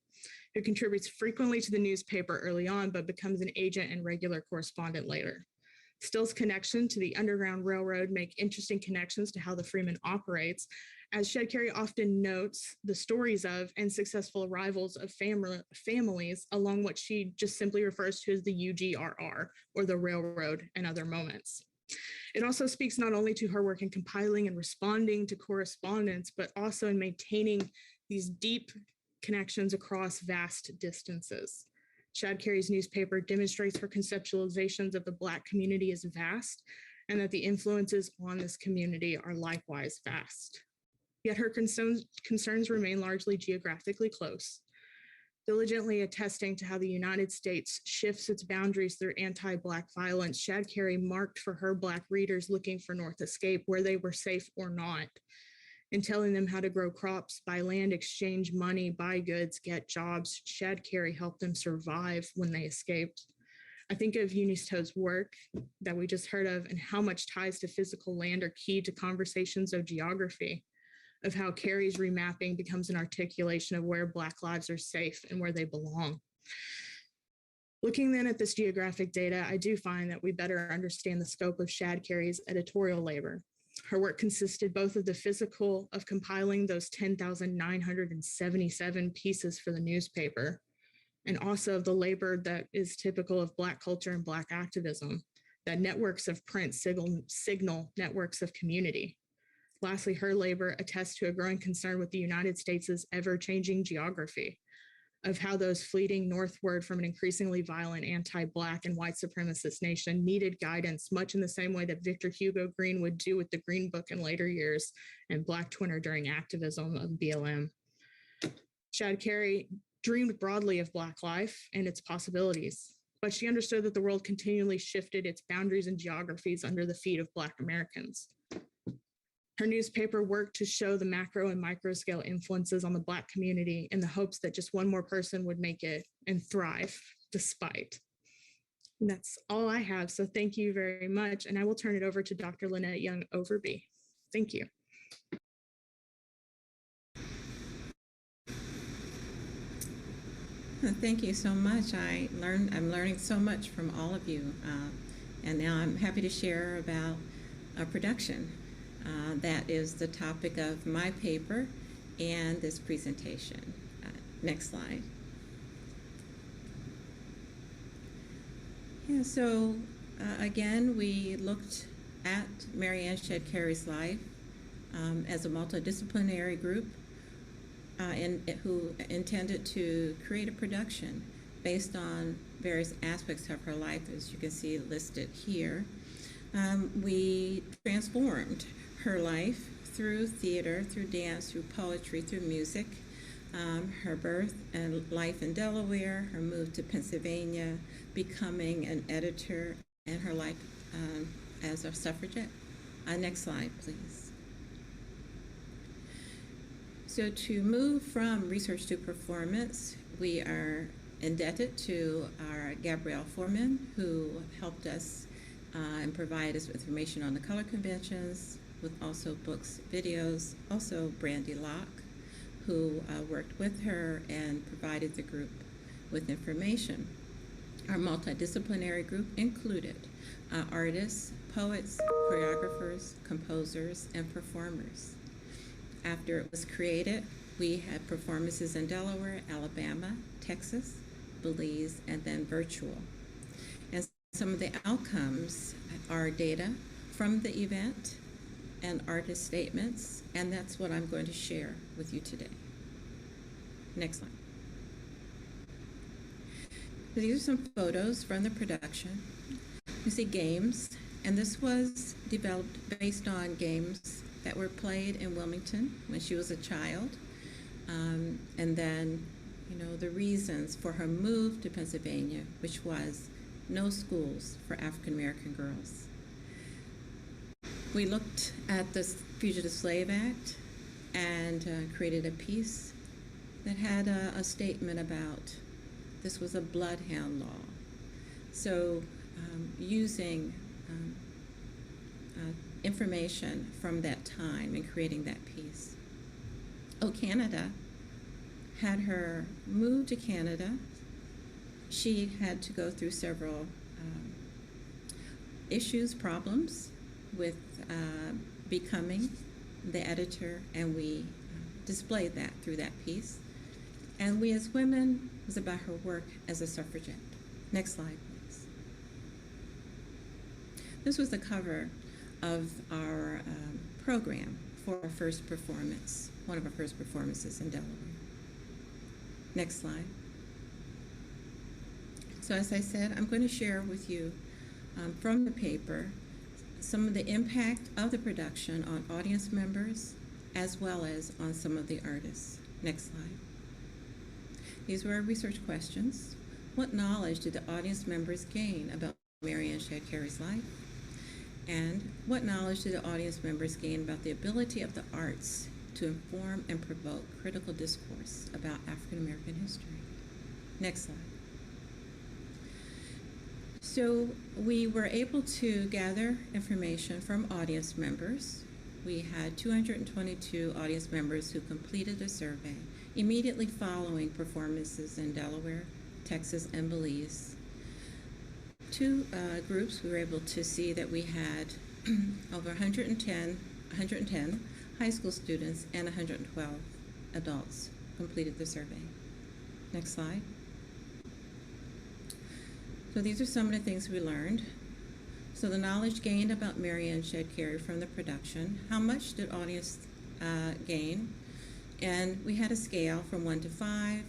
who contributes frequently to the newspaper early on, but becomes an agent and regular correspondent later. Still's connection to the Underground Railroad make interesting connections to how the Freeman operates, as Shadd Cary often notes the stories of and successful arrivals of families along what she just simply refers to as the UGRR, or the railroad, and other moments. It also speaks not only to her work in compiling and responding to correspondence, but also in maintaining these deep connections across vast distances. Shadd Cary's newspaper demonstrates her conceptualizations of the Black community as vast, and that the influences on this community are likewise vast. Yet her concerns remain largely geographically close, diligently attesting to how the United States shifts its boundaries through anti-Black violence. Shadd Cary marked for her Black readers looking for North Escape where they were safe or not, and telling them how to grow crops, buy land, exchange money, buy goods, get jobs. Shadd Cary helped them survive when they escaped. I think of Eunice Toe's work that we just heard of and how much ties to physical land are key to conversations of geography, of how Cary's remapping becomes an articulation of where Black lives are safe and where they belong. Looking then at this geographic data, I do find that we better understand the scope of Shadd Cary's editorial labor. Her work consisted both of the physical of compiling those 10,977 pieces for the newspaper, and also of the labor that is typical of Black culture and Black activism, that networks of print signal networks of community. Lastly, her labor attests to a growing concern with the United States' ever-changing geography, of how those fleeting northward from an increasingly violent anti-Black and white supremacist nation needed guidance, much in the same way that Victor Hugo Green would do with the Green Book in later years and Black Twitter during activism of BLM. Shadd Cary dreamed broadly of Black life and its possibilities, but she understood that the world continually shifted its boundaries and geographies under the feet of Black Americans. Her newspaper worked to show the macro and micro scale influences on the Black community in the hopes that just one more person would make it and thrive despite. And that's all I have. So thank you very much. And I will turn it over to Dr. Lynette Young Overby. Thank you. Thank you so much. I'm learning so much from all of you. And now I'm happy to share about production. That is the topic of my paper and this presentation. Next slide. Yeah, so again, we looked at Mary Ann Shadd Cary's life as a multidisciplinary group who intended to create a production based on various aspects of her life, as you can see listed here. We transformed her life through theater, through dance, through poetry, through music. Her birth and life in Delaware, her move to Pennsylvania, becoming an editor, and her life as a suffragette. Next slide, please. So to move from research to performance, we are indebted to our Gabrielle Foreman, who helped us and provided us with information on the color conventions, with also books, videos, also Brandy Locke, who worked with her and provided the group with information. Our multidisciplinary group included artists, poets, choreographers, composers, and performers. After it was created, we had performances in Delaware, Alabama, Texas, Belize, and then virtual. And some of the outcomes are data from the event and artist statements, and that's what I'm going to share with you today. Next slide. These are some photos from the production. You see games, and this was developed based on games that were played in Wilmington when she was a child. And then, you know, the reasons for her move to Pennsylvania, which was no schools for African American girls. We looked at the Fugitive Slave Act and created a piece that had a statement about this was a bloodhound law. So using information from that time and creating that piece. Oh, Canada had her move to Canada. She had to go through several issues, problems with becoming the editor, and we displayed that through that piece. And We as Women was about her work as a suffragette. Next slide, please. This was the cover of our program for our first performance, one of our first performances in Delaware. Next slide. So as I said, I'm going to share with you from the paper some of the impact of the production on audience members as well as on some of the artists. Next slide. These were our research questions. What knowledge did the audience members gain about Mary Ann Shadd Cary's life? And what knowledge did the audience members gain about the ability of the arts to inform and provoke critical discourse about African American history? Next slide. So we were able to gather information from audience members. We had 222 audience members who completed a survey immediately following performances in Delaware, Texas, and Belize. Two groups, we were able to see that we had over 110 high school students and 112 adults completed the survey. Next slide. So these are some of the things we learned. So the knowledge gained about Mary Ann Shadd Cary from the production. How much did audience gain? And we had a scale from 1 to 5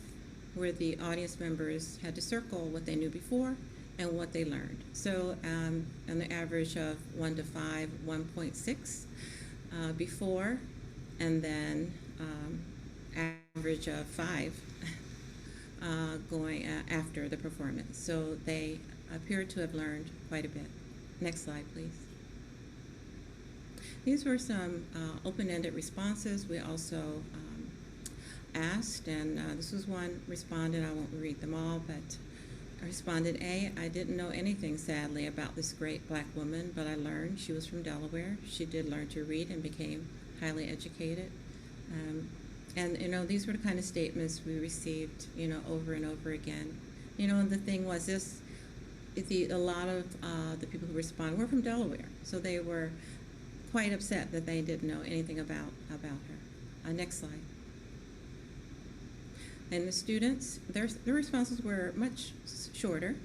where the audience members had to circle what they knew before and what they learned. So on the average of 1 to 5, 1.6 before, and then average of 5 going after the performance. So they appear to have learned quite a bit. Next slide, please. These were some open-ended responses. We also asked, and this was one respondent, I won't read them all, but Respondent A, I didn't know anything, sadly, about this great Black woman, but I learned she was from Delaware. She did learn to read and became highly educated. And, you know, these were the kind of statements we received, you know, over and over again. You know, and the thing was this, a lot of the people who responded were from Delaware, so they were quite upset that they didn't know anything about her. Next slide. And the students, their responses were much shorter.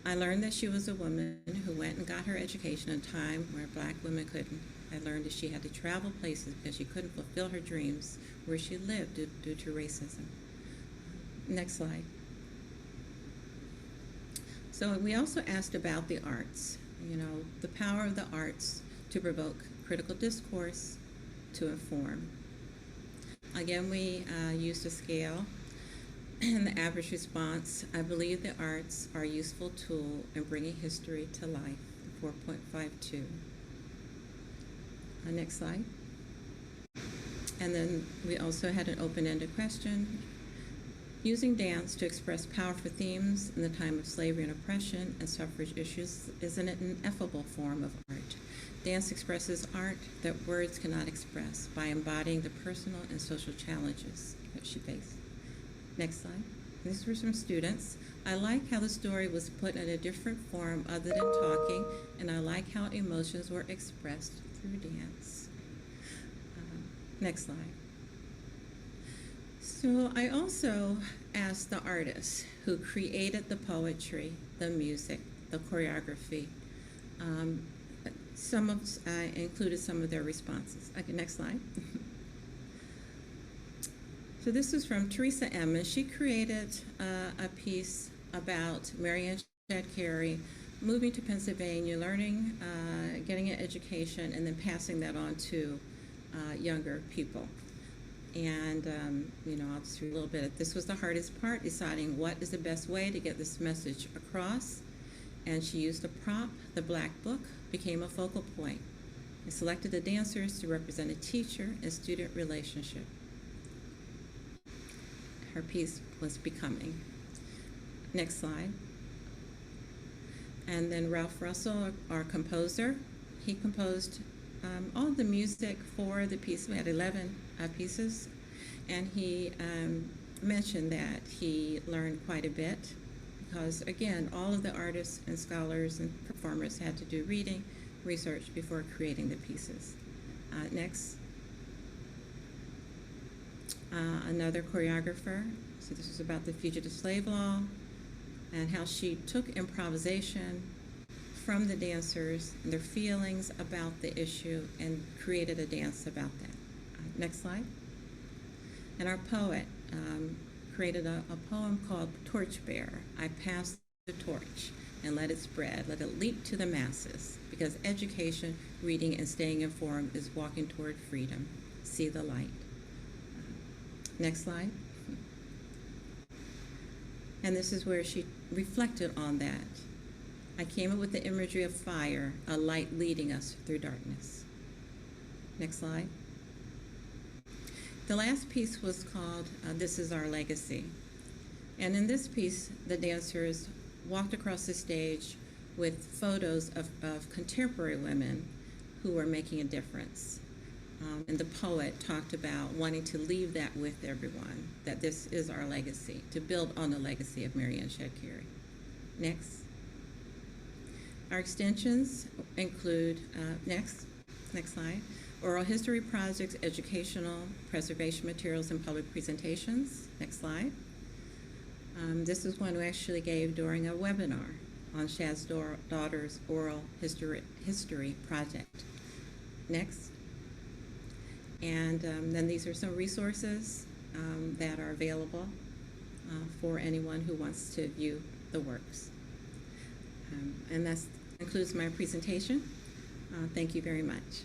I learned that she was a woman who went and got her education in a time where Black women couldn't. I learned that she had to travel places because she couldn't fulfill her dreams where she lived due to racism. Next slide. So we also asked about the arts, you know, the power of the arts to provoke critical discourse, to inform. Again, we used a scale, and the average response, I believe the arts are a useful tool in bringing history to life, 4.52. Next slide. And then we also had an open-ended question. Using dance to express powerful themes in the time of slavery and oppression and suffrage issues is an ineffable form of art. Dance expresses art that words cannot express by embodying the personal and social challenges that she faced. Next slide. These were some students. I like how the story was put in a different form other than talking, and I like how emotions were expressed through dance. Next slide. So I also asked the artists who created the poetry, the music, the choreography. I included some of their responses. Okay, next slide. So this is from Teresa M. And she created a piece about Marianne Shadd Cary moving to Pennsylvania, learning, getting an education, and then passing that on to younger people. And, you know, I'll just read a little bit. This was the hardest part, deciding what is the best way to get this message across. And she used a prop. The Black Book became a focal point. I selected the dancers to represent a teacher and student relationship. Her piece was Becoming. Next slide. And then Ralph Russell, our composer, he composed all of the music for the piece. We had 11 pieces, and he mentioned that he learned quite a bit because, again, all of the artists and scholars and performers had to do reading, research before creating the pieces. Next. Another choreographer. So this was about the fugitive slave law and how she took improvisation from the dancers and their feelings about the issue and created a dance about that. Next slide. And our poet created a poem called Torchbearer. I pass the torch and let it spread, let it leap to the masses, because education, reading, and staying informed is walking toward freedom. See the light. Next slide. And this is where she reflected on that. I came up with the imagery of fire, a light leading us through darkness. Next slide. The last piece was called This Is Our Legacy. And in this piece, the dancers walked across the stage with photos of contemporary women who were making a difference. And the poet talked about wanting to leave that with everyone, that this is our legacy, to build on the legacy of Marianne Shadd Cary. Next. Our extensions include, next slide, oral history projects, educational, preservation materials, and public presentations. Next slide. This is one we actually gave during a webinar on Shadd's daughter's oral history project. Next. And then these are some resources that are available for anyone who wants to view the works. And that concludes my presentation. Thank you very much.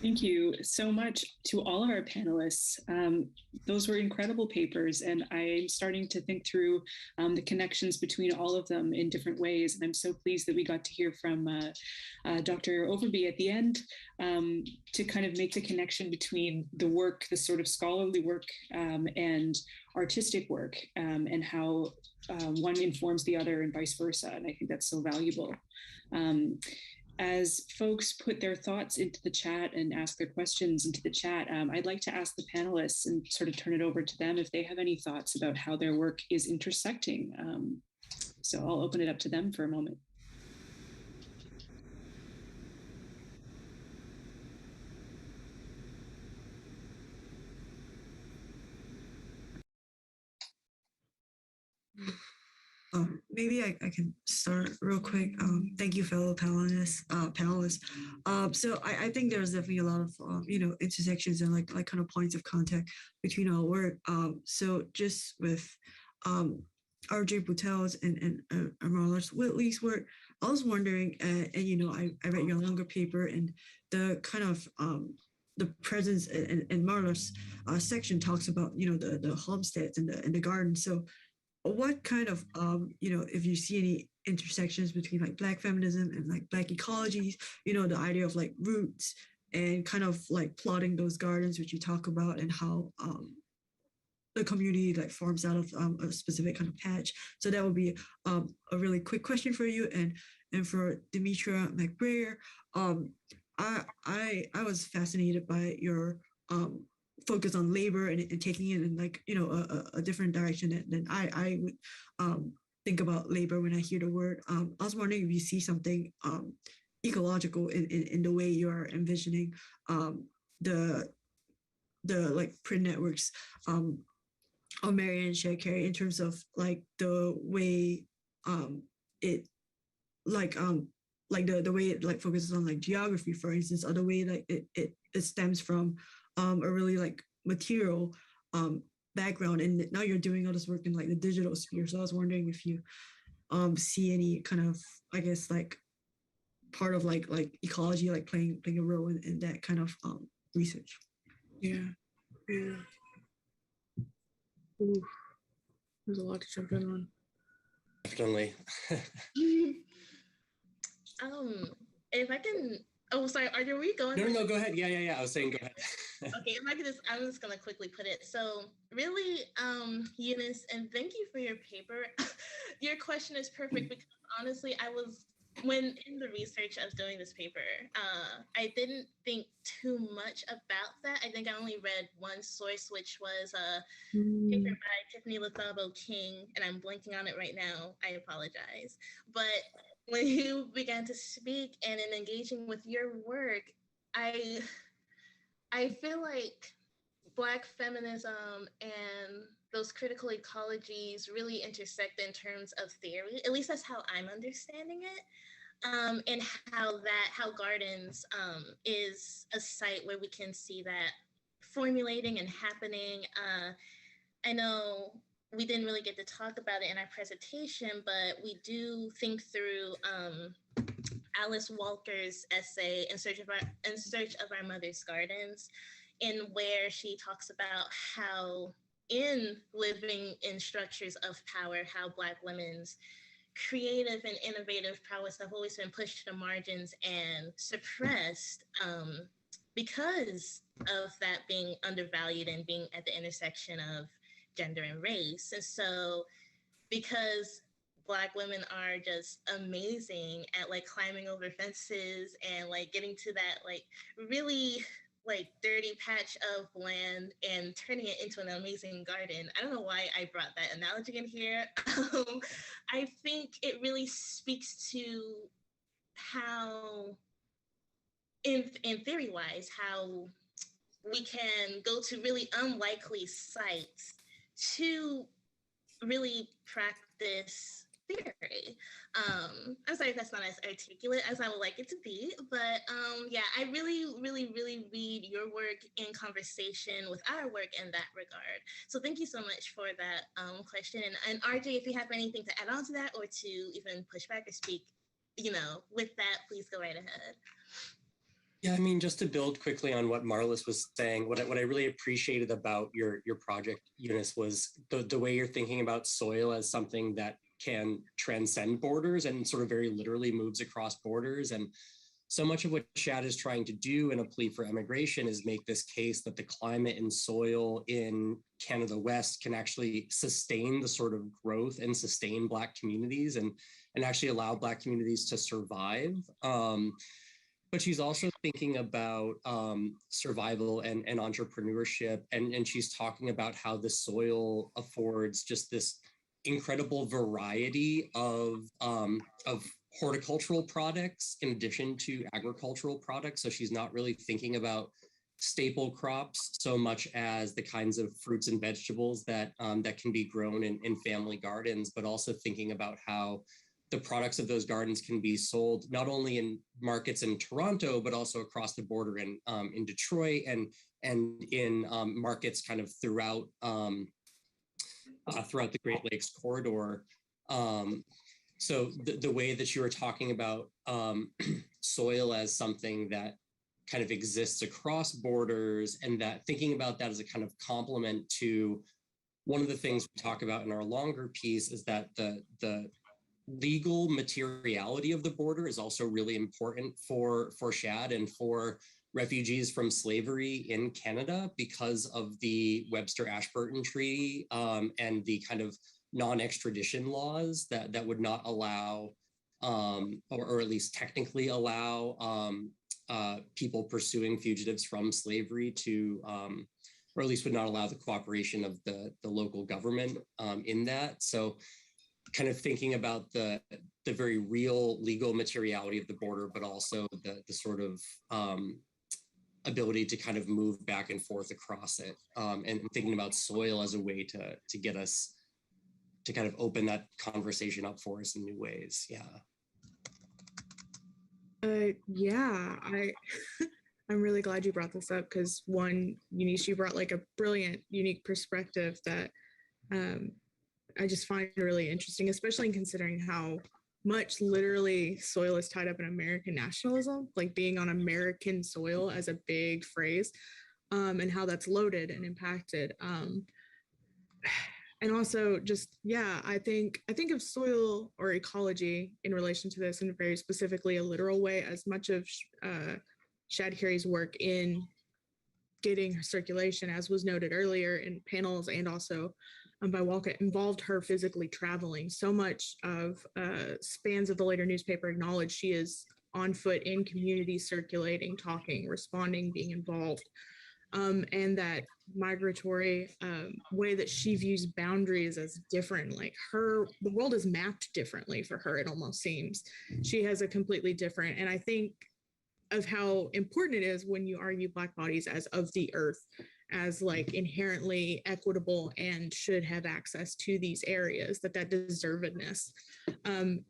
Thank you so much to all of our panelists. Those were incredible papers, and I'm starting to think through the connections between all of them in different ways. And I'm so pleased that we got to hear from Dr. Overby at the end to kind of make the connection between the work, the sort of scholarly work and artistic work, and how one informs the other and vice versa. And I think that's so valuable. As folks put their thoughts into the chat and ask their questions into the chat, I'd like to ask the panelists and sort of turn it over to them if they have any thoughts about how their work is intersecting. So I'll open it up to them for a moment. Maybe I can start real quick. Thank you, fellow panelists. So I think there's definitely a lot of intersections and like kind of points of contact between our work. So just with R.J. Boutel's and Marla Whitley's work, I was wondering, and I read your longer paper and the kind of the presence and Marla's section talks about the homesteads and the garden. So what kind of if you see any intersections between like Black feminism and like Black ecologies, the idea of like roots and kind of like plotting those gardens which you talk about, and how the community like forms out of a specific kind of patch. So that would be a really quick question for you. And for Demetra McBrayer, I was fascinated by your focus on labor and taking it in like a different direction than I would think about labor when I hear the word. I was wondering if you see something ecological in the way you are envisioning the like print networks of Mary and Shadd Cary in terms of like the way it like the way it like focuses on like geography, for instance, or the way that it stems from a really like material background, and now you're doing all this work in like the digital sphere. So I was wondering if you see any kind of, I guess, like part of like ecology like playing a role in that kind of research. Yeah. Ooh, there's a lot to jump in on. Definitely. If I can. Oh, sorry. Are we going? No, go ahead. Yeah. I was saying, go ahead. Okay, if I could I'm just gonna quickly put it. So really, Eunice, and thank you for your paper. Your question is perfect because honestly, when in the research of doing this paper, I didn't think too much about that. I think I only read one source, which was a paper by Tiffany Lethabo King, and I'm blanking on it right now. I apologize. But when you began to speak and in engaging with your work, I feel like Black feminism and those critical ecologies really intersect in terms of theory. At least that's how I'm understanding it. And how gardens is a site where we can see that formulating and happening. I know we didn't really get to talk about it in our presentation, but we do think through Alice Walker's essay in search of our mother's gardens, in where she talks about how in living in structures of power, how Black women's creative and innovative prowess have always been pushed to the margins and suppressed because of that being undervalued and being at the intersection of gender and race. And so because Black women are just amazing at like climbing over fences and like getting to that like really like dirty patch of land and turning it into an amazing garden. I don't know why I brought that analogy in here. I think it really speaks to how, in theory wise, how we can go to really unlikely sites to really practice theory. I'm sorry if that's not as articulate as I would like it to be, but yeah, I really, really, really read your work in conversation with our work in that regard. So thank you so much for that question. And RJ, if you have anything to add on to that or to even push back or speak, with that, please go right ahead. Yeah, I mean, just to build quickly on what Marlis was saying, what I really appreciated about your project, Eunice, was the way you're thinking about soil as something that can transcend borders and sort of very literally moves across borders. And so much of what Shad is trying to do in A Plea for Emigration is make this case that the climate and soil in Canada West can actually sustain the sort of growth and sustain Black communities and actually allow Black communities to survive. But she's also thinking about survival and entrepreneurship. And she's talking about how the soil affords just this incredible variety of horticultural products in addition to agricultural products. So she's not really thinking about staple crops so much as the kinds of fruits and vegetables that can be grown in family gardens, but also thinking about how the products of those gardens can be sold not only in markets in Toronto, but also across the border in Detroit and in markets kind of throughout the Great Lakes corridor. So the way that you were talking about soil as something that kind of exists across borders, and that thinking about that as a kind of complement to one of the things we talk about in our longer piece is that the legal materiality of the border is also really important for Shad and for refugees from slavery in Canada because of the Webster-Ashburton Treaty and the kind of non-extradition laws that would not allow, or at least technically allow, people pursuing fugitives from slavery to, or at least would not allow the cooperation of the local government in that. So kind of thinking about the very real legal materiality of the border, but also the sort of ability to kind of move back and forth across it, and thinking about soil as a way to get us to kind of open that conversation up for us in new ways. Yeah, I'm really glad you brought this up because one, Eunice, you brought like a brilliant, unique perspective that I just find really interesting, especially in considering how much literally soil is tied up in American nationalism, like being on American soil as a big phrase, and how that's loaded and impacted. And also just, yeah, I think of soil or ecology in relation to this in very specifically a literal way, as much of Shadd Cary's work in getting circulation, as was noted earlier in panels and also by Walker, involved her physically traveling. So much of spans of the later newspaper acknowledge she is on foot in communities, circulating, talking, responding, being involved. And that migratory way that she views boundaries as different, like the world is mapped differently for her, it almost seems. She has a completely different, and I think of how important it is when you argue Black bodies as of the earth, as like inherently equitable and should have access to these areas, that deservedness. And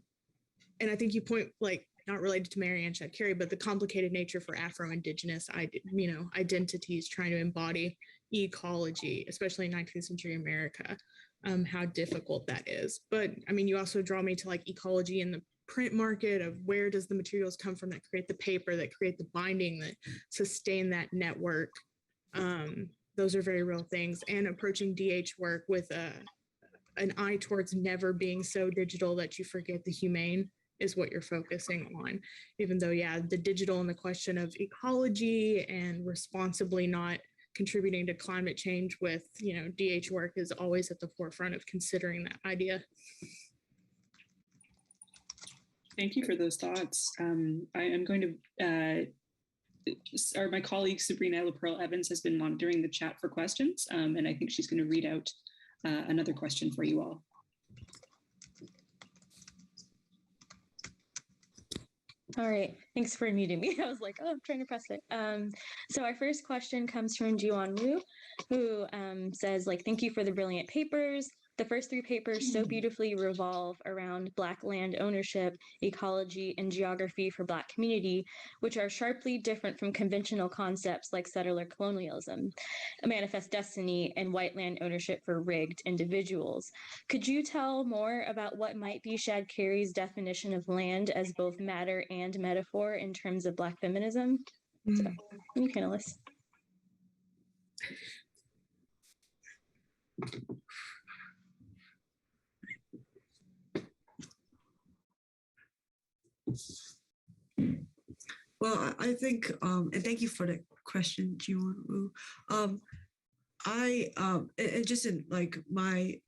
I think you point, like, not related to Mary Ann Shadd Cary, but the complicated nature for Afro-Indigenous, identities trying to embody ecology, especially in 19th century America, how difficult that is. But I mean, you also draw me to like ecology in the print market of where does the materials come from that create the paper, that create the binding, that sustain that network. Those are very real things. And approaching DH work with an eye towards never being so digital that you forget the humane is what you're focusing on, even though, yeah, the digital and the question of ecology and responsibly not contributing to climate change with, DH work is always at the forefront of considering that idea. Thank you for those thoughts. I am going to, my colleague Sabrina LaPearl Evans has been monitoring the chat for questions, and I think she's going to read out another question for you all. All right, thanks for muting me. I was like, oh, I'm trying to press it. So our first question comes from Jiwon Wu, who says, like, thank you for the brilliant papers. The first three papers so beautifully revolve around Black land ownership, ecology, and geography for Black community, which are sharply different from conventional concepts like settler colonialism, a manifest destiny, and white land ownership for rigged individuals. Could you tell more about what might be Shadd Cary's definition of land as both matter and metaphor in terms of Black feminism? So, new panelists. Well, I think, and thank you for the question, Jiwon. It just in like my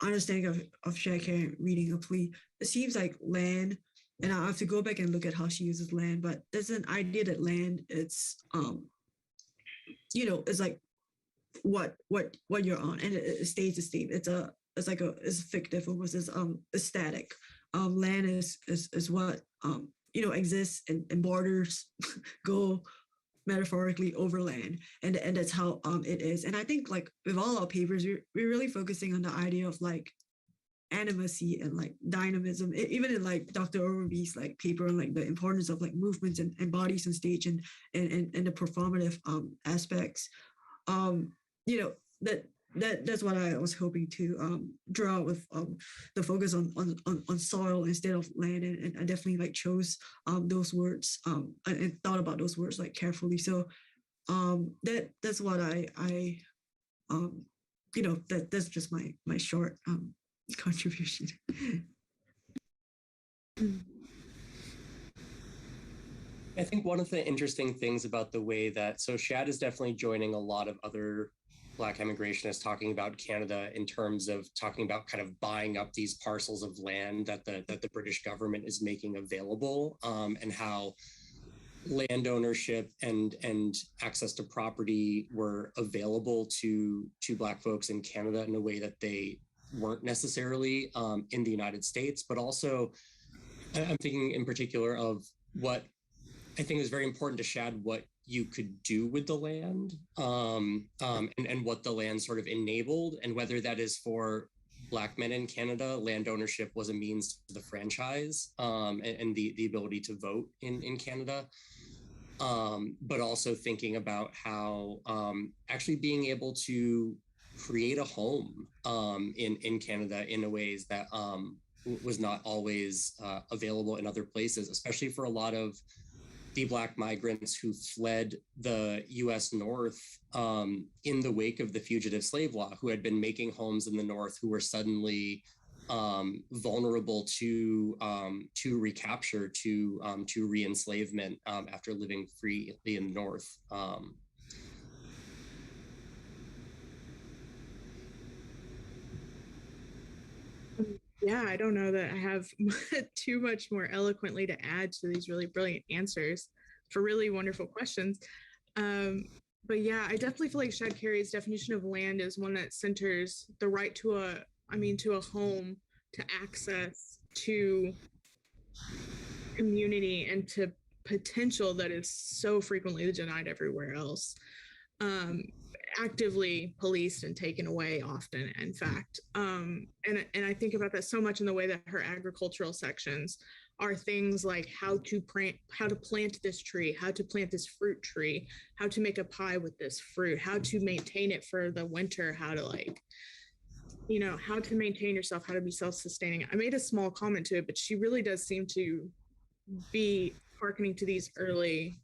understanding of Shadd Cary reading a plea, it seems like land, and I have to go back and look at how she uses land, but there's an idea that land, it's it's like what you're on, and it stays the same. It's fictive, almost. It's static. Land is what exists, and borders go metaphorically over land, and that's how it is. And I think, like, with all our papers, we're really focusing on the idea of like animacy and like dynamism. Even in like Dr. Overby's like paper on like the importance of like movements and bodies and stage and the performative aspects. That's what I was hoping to draw with the focus on soil instead of land, and I definitely like chose those words and thought about those words like carefully. So that's what I that's just my short contribution. I think one of the interesting things about the way that, so Shad is definitely joining a lot of other Black immigrationists talking about Canada in terms of talking about kind of buying up these parcels of land that the British government is making available, and how land ownership and access to property were available to Black folks in Canada in a way that they weren't necessarily in the United States. But also, I'm thinking in particular of what I think is very important to Shad, what you could do with the land, and what the land sort of enabled, and whether that is for Black men in Canada, land ownership was a means to the franchise, and the ability to vote in Canada. But also thinking about how actually being able to create a home in Canada in a ways that was not always available in other places, especially for a lot of the Black migrants who fled the U.S. North in the wake of the fugitive slave law, who had been making homes in the North, who were suddenly vulnerable to recapture, to re-enslavement after living freely in the North. Yeah, I don't know that I have too much more eloquently to add to these really brilliant answers for really wonderful questions. But yeah, I definitely feel like Shadd Cary's definition of land is one that centers the right to a home, to access, to community, and to potential that is so frequently denied everywhere else. Actively policed and taken away often, in fact. And I think about that so much in the way that her agricultural sections are things like how to plant this tree, how to plant this fruit tree, how to make a pie with this fruit, how to maintain it for the winter, how to how to maintain yourself, how to be self-sustaining. I made a small comment to it, but she really does seem to be hearkening to these early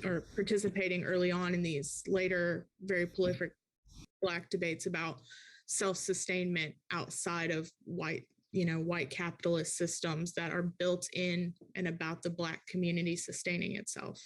or participating early on in these later very prolific Black debates about self-sustainment outside of white capitalist systems that are built in and about the Black community sustaining itself.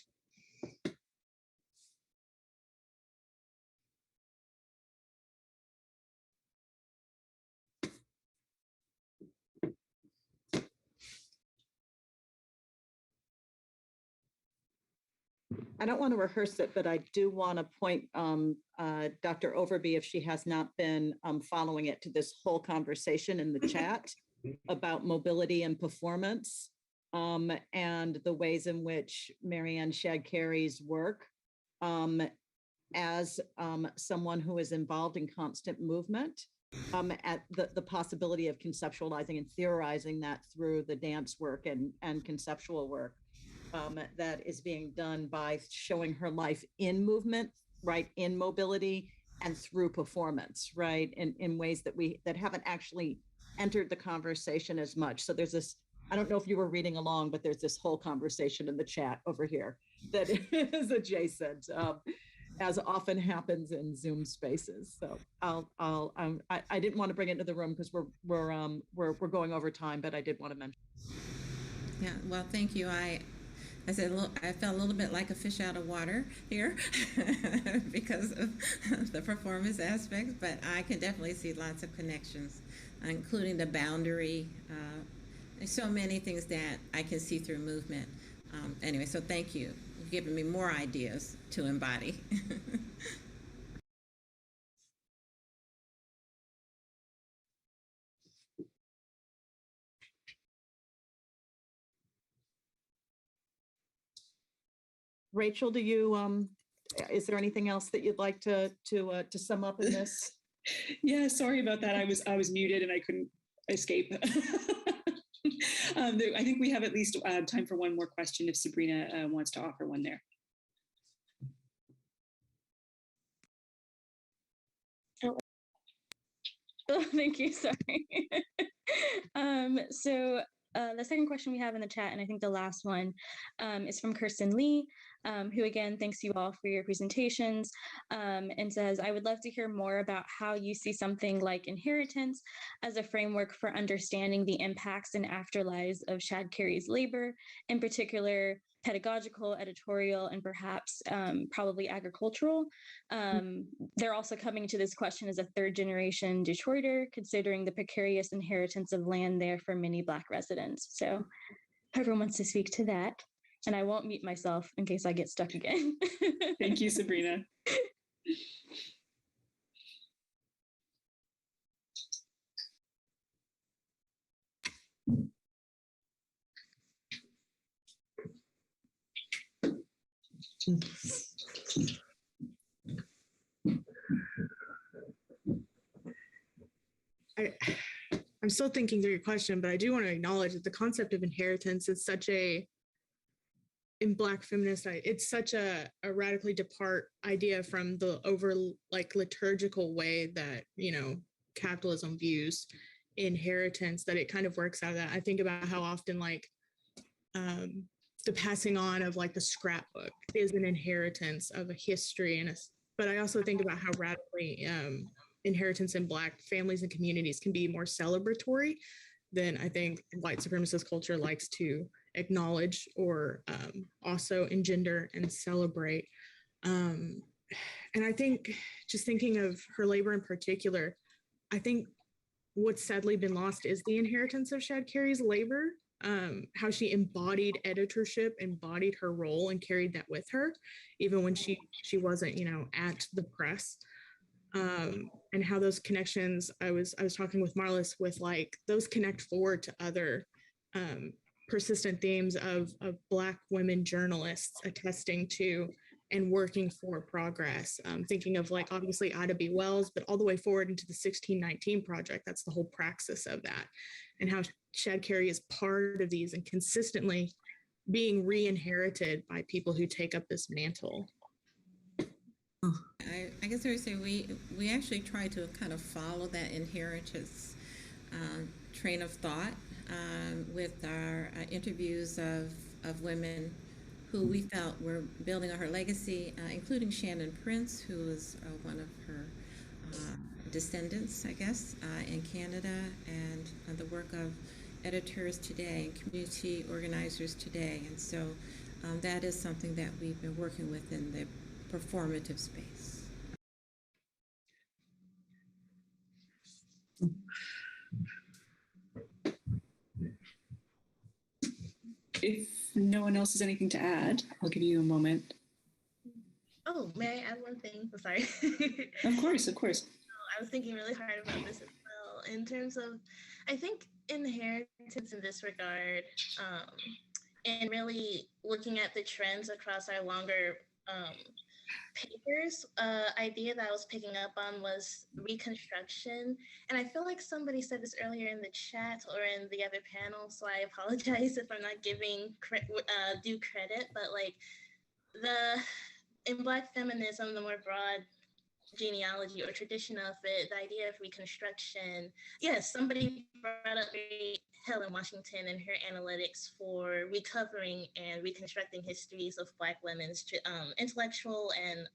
I don't want to rehearse it, but I do want to point Dr. Overby, if she has not been following it, to this whole conversation in the chat about mobility and performance, and the ways in which Marianne Shadd Cary's work as someone who is involved in constant movement, at the possibility of conceptualizing and theorizing that through the dance work and conceptual work that is being done by showing her life in movement, right, in mobility, and through performance, right, in ways that haven't actually entered the conversation as much. So there's this I don't know if you were reading along, but there's this whole conversation in the chat over here that is adjacent, as often happens in Zoom spaces. So I didn't want to bring it into the room because we're going over time, but I did want to mention. Yeah, well, thank you. I said I felt a little bit like a fish out of water here because of the performance aspects, but I can definitely see lots of connections, including the boundary. There's so many things that I can see through movement. Anyway, so thank you. You've given me more ideas to embody. Rachel, do you is there anything else that you'd like to sum up in this? Yeah, sorry about that. I was muted and I couldn't escape. I think we have at least time for one more question if Sabrina wants to offer one there. Oh, thank you. Sorry. So the second question we have in the chat, and I think the last one, is from Kirsten Lee, who again thanks you all for your presentations, and says, I would love to hear more about how you see something like inheritance as a framework for understanding the impacts and afterlives of Shadd Cary's labor, in particular pedagogical, editorial, and perhaps probably agricultural. They're also coming to this question as a third generation Detroiter, considering the precarious inheritance of land there for many Black residents. So whoever wants to speak to that, and I won't mute myself in case I get stuck again. Thank you, Sabrina. I'm still thinking through your question, but I do want to acknowledge that the concept of inheritance is such in Black feminist, it's such a radically depart idea from the liturgical way that, capitalism views inheritance, that it kind of works out of that. I think about how often the passing on of the scrapbook is an inheritance of a history but I also think about how radically inheritance in Black families and communities can be more celebratory than I think white supremacist culture likes to acknowledge or also engender and celebrate. And I think just thinking of her labor in particular, I think what's sadly been lost is the inheritance of Shadd Cary's labor, how she embodied editorship, embodied her role and carried that with her, even when she wasn't, at the press. And how those connections, I was talking with Marlis with those connect forward to other persistent themes of Black women journalists attesting to and working for progress. Thinking of obviously Ida B. Wells, but all the way forward into the 1619 Project. That's the whole praxis of that, and how Shadd Cary is part of these and consistently being re-inherited by people who take up this mantle. I guess I would say we actually try to kind of follow that inheritance train of thought with our interviews of women who we felt were building on her legacy, including Shannon Prince, who was one of her descendants, I guess, in Canada, and the work of editors today and community organizers today. And so that is something that we've been working with in the performative space. If no one else has anything to add, I'll give you a moment. Oh, may I add one thing? I'm sorry. Of course. I was thinking really hard about this as well. In terms of, I think inheritance in this regard, and really looking at the trends across our longer papers, idea that I was picking up on was reconstruction. And I feel like somebody said this earlier in the chat or in the other panel, so I apologize if I'm not giving due credit, but in Black feminism, the more broad genealogy or tradition of it, the idea of Reconstruction. Yes, somebody brought up Helen Washington and her analytics for recovering and reconstructing histories of Black women's intellectual and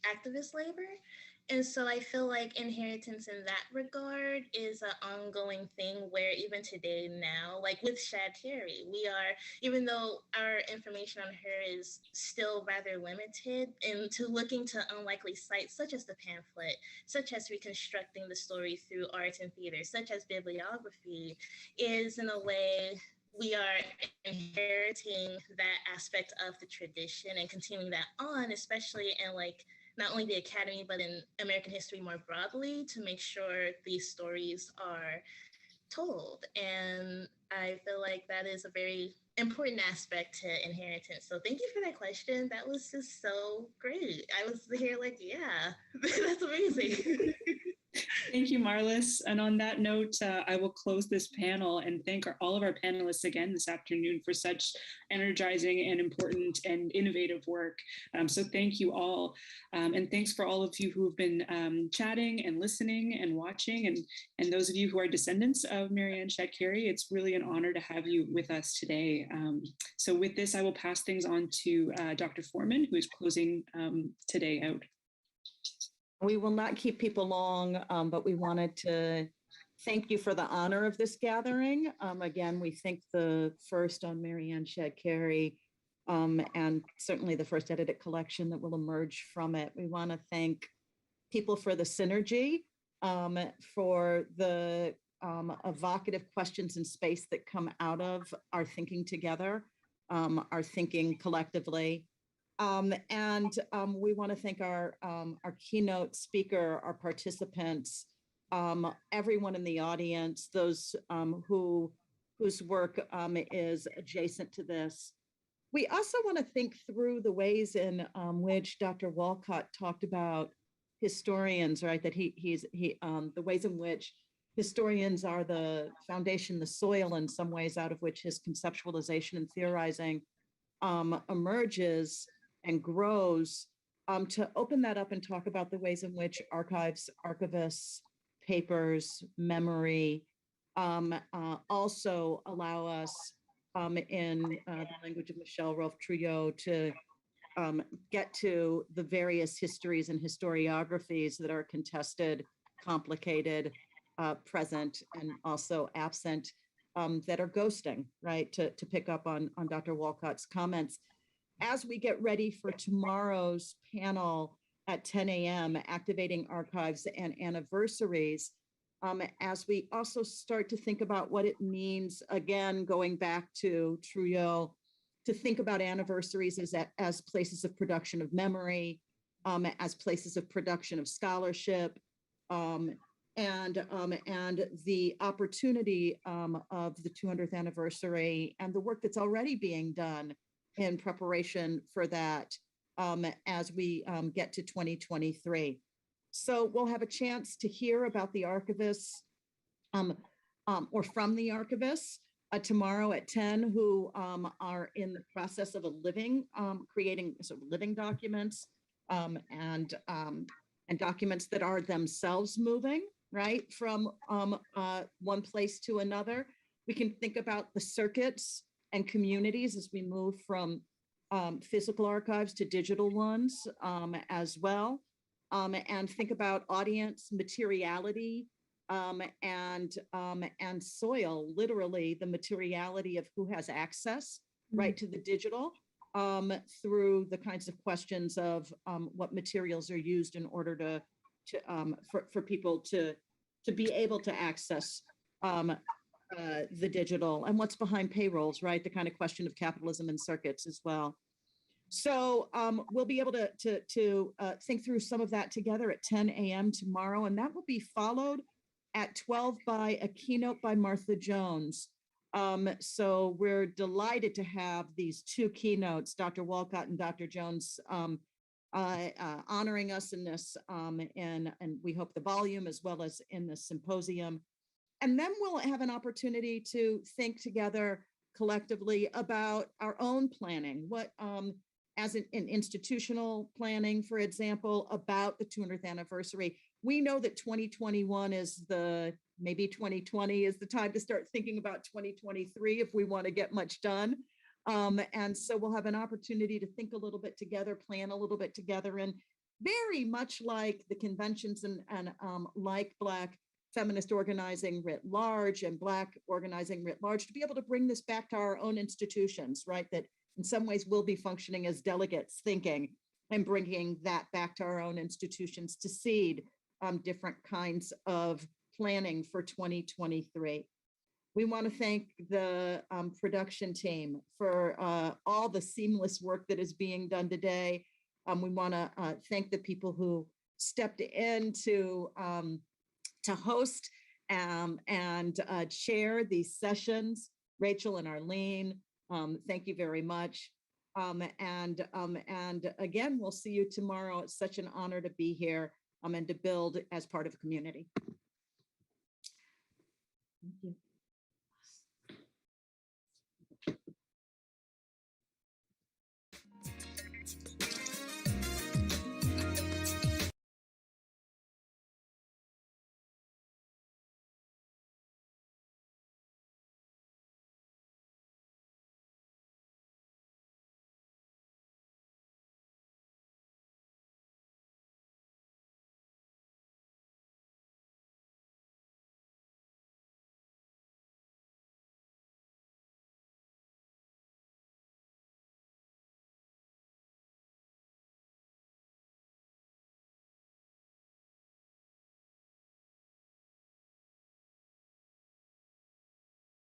activist labor. And so I feel like inheritance in that regard is an ongoing thing where even today now, like with Shadd Cary, we are, even though our information on her is still rather limited, into looking to unlikely sites such as the pamphlet, such as reconstructing the story through art and theater, such as bibliography, is in a way we are inheriting that aspect of the tradition and continuing that on, especially in like not only the Academy, but in American history more broadly, to make sure these stories are told. And I feel like that is a very important aspect to inheritance. So thank you for that question. That was just so great. I was here like, yeah, that's amazing. Thank you, Marlis. And on that note, I will close this panel and thank all of our panelists again this afternoon for such energizing and important and innovative work. So thank you all. And thanks for all of you who have been chatting and listening and watching. And those of you who are descendants of Marianne Shadd Cary, it's really an honor to have you with us today. So with this, I will pass things on to Dr. Foreman, who is closing today out. We will not keep people long, but we wanted to thank you for the honor of this gathering. Again, we think the first on Marianne Shadd Cary, and certainly the first edited collection that will emerge from it. We want to thank people for the synergy, for the evocative questions in space that come out of our thinking together, our thinking collectively. We want to thank our keynote speaker, our participants, everyone in the audience, those whose work is adjacent to this. We also want to think through the ways in which Dr. Walcott talked about historians, right? That the ways in which historians are the foundation, the soil in some ways out of which his conceptualization and theorizing emerges and grows, to open that up and talk about the ways in which archives, archivists, papers, memory also allow us, in the language of Michelle Rolfe-Trouillot, to get to the various histories and historiographies that are contested, complicated, present, and also absent, that are ghosting, right? To pick up on Dr. Walcott's comments. As we get ready for tomorrow's panel at 10 a.m., Activating Archives and Anniversaries, as we also start to think about what it means, again, going back to Trouillot, to think about anniversaries as places of production of memory, as places of production of scholarship, and the opportunity of the 200th anniversary and the work that's already being done in preparation for that, as we get to 2023. So we'll have a chance to hear about the archivists or from the archivists tomorrow at 10, who are in the process of creating sort of living documents and documents that are themselves moving, right, from one place to another. We can think about the circuits and communities as we move from physical archives to digital ones as well, and think about audience materiality and soil, literally the materiality of who has access, right, to the digital, through the kinds of questions of what materials are used in order for people to be able to access the digital, and what's behind payrolls, right? The kind of question of capitalism and circuits as well. So we'll be able to think through some of that together at 10 a.m. tomorrow, and that will be followed at 12 by a keynote by Martha Jones. So we're delighted to have these two keynotes, Dr. Walcott and Dr. Jones, honoring us in this, and we hope the volume as well as in the symposium. And then we'll have an opportunity to think together collectively about our own planning. as in institutional planning, for example, about the 200th anniversary. We know that 2021 is maybe 2020 is the time to start thinking about 2023 if we want to get much done. And so we'll have an opportunity to think a little bit together, plan a little bit together, and very much like the conventions and like Black feminist organizing writ large and Black organizing writ large, to be able to bring this back to our own institutions, right? That in some ways we'll be functioning as delegates thinking and bringing that back to our own institutions to seed different kinds of planning for 2023. We want to thank the production team for all the seamless work that is being done today. We want to thank the people who stepped in to host and chair these sessions. Rachel and Arlene, thank you very much. And again, we'll see you tomorrow. It's such an honor to be here and to build as part of a community. Thank you.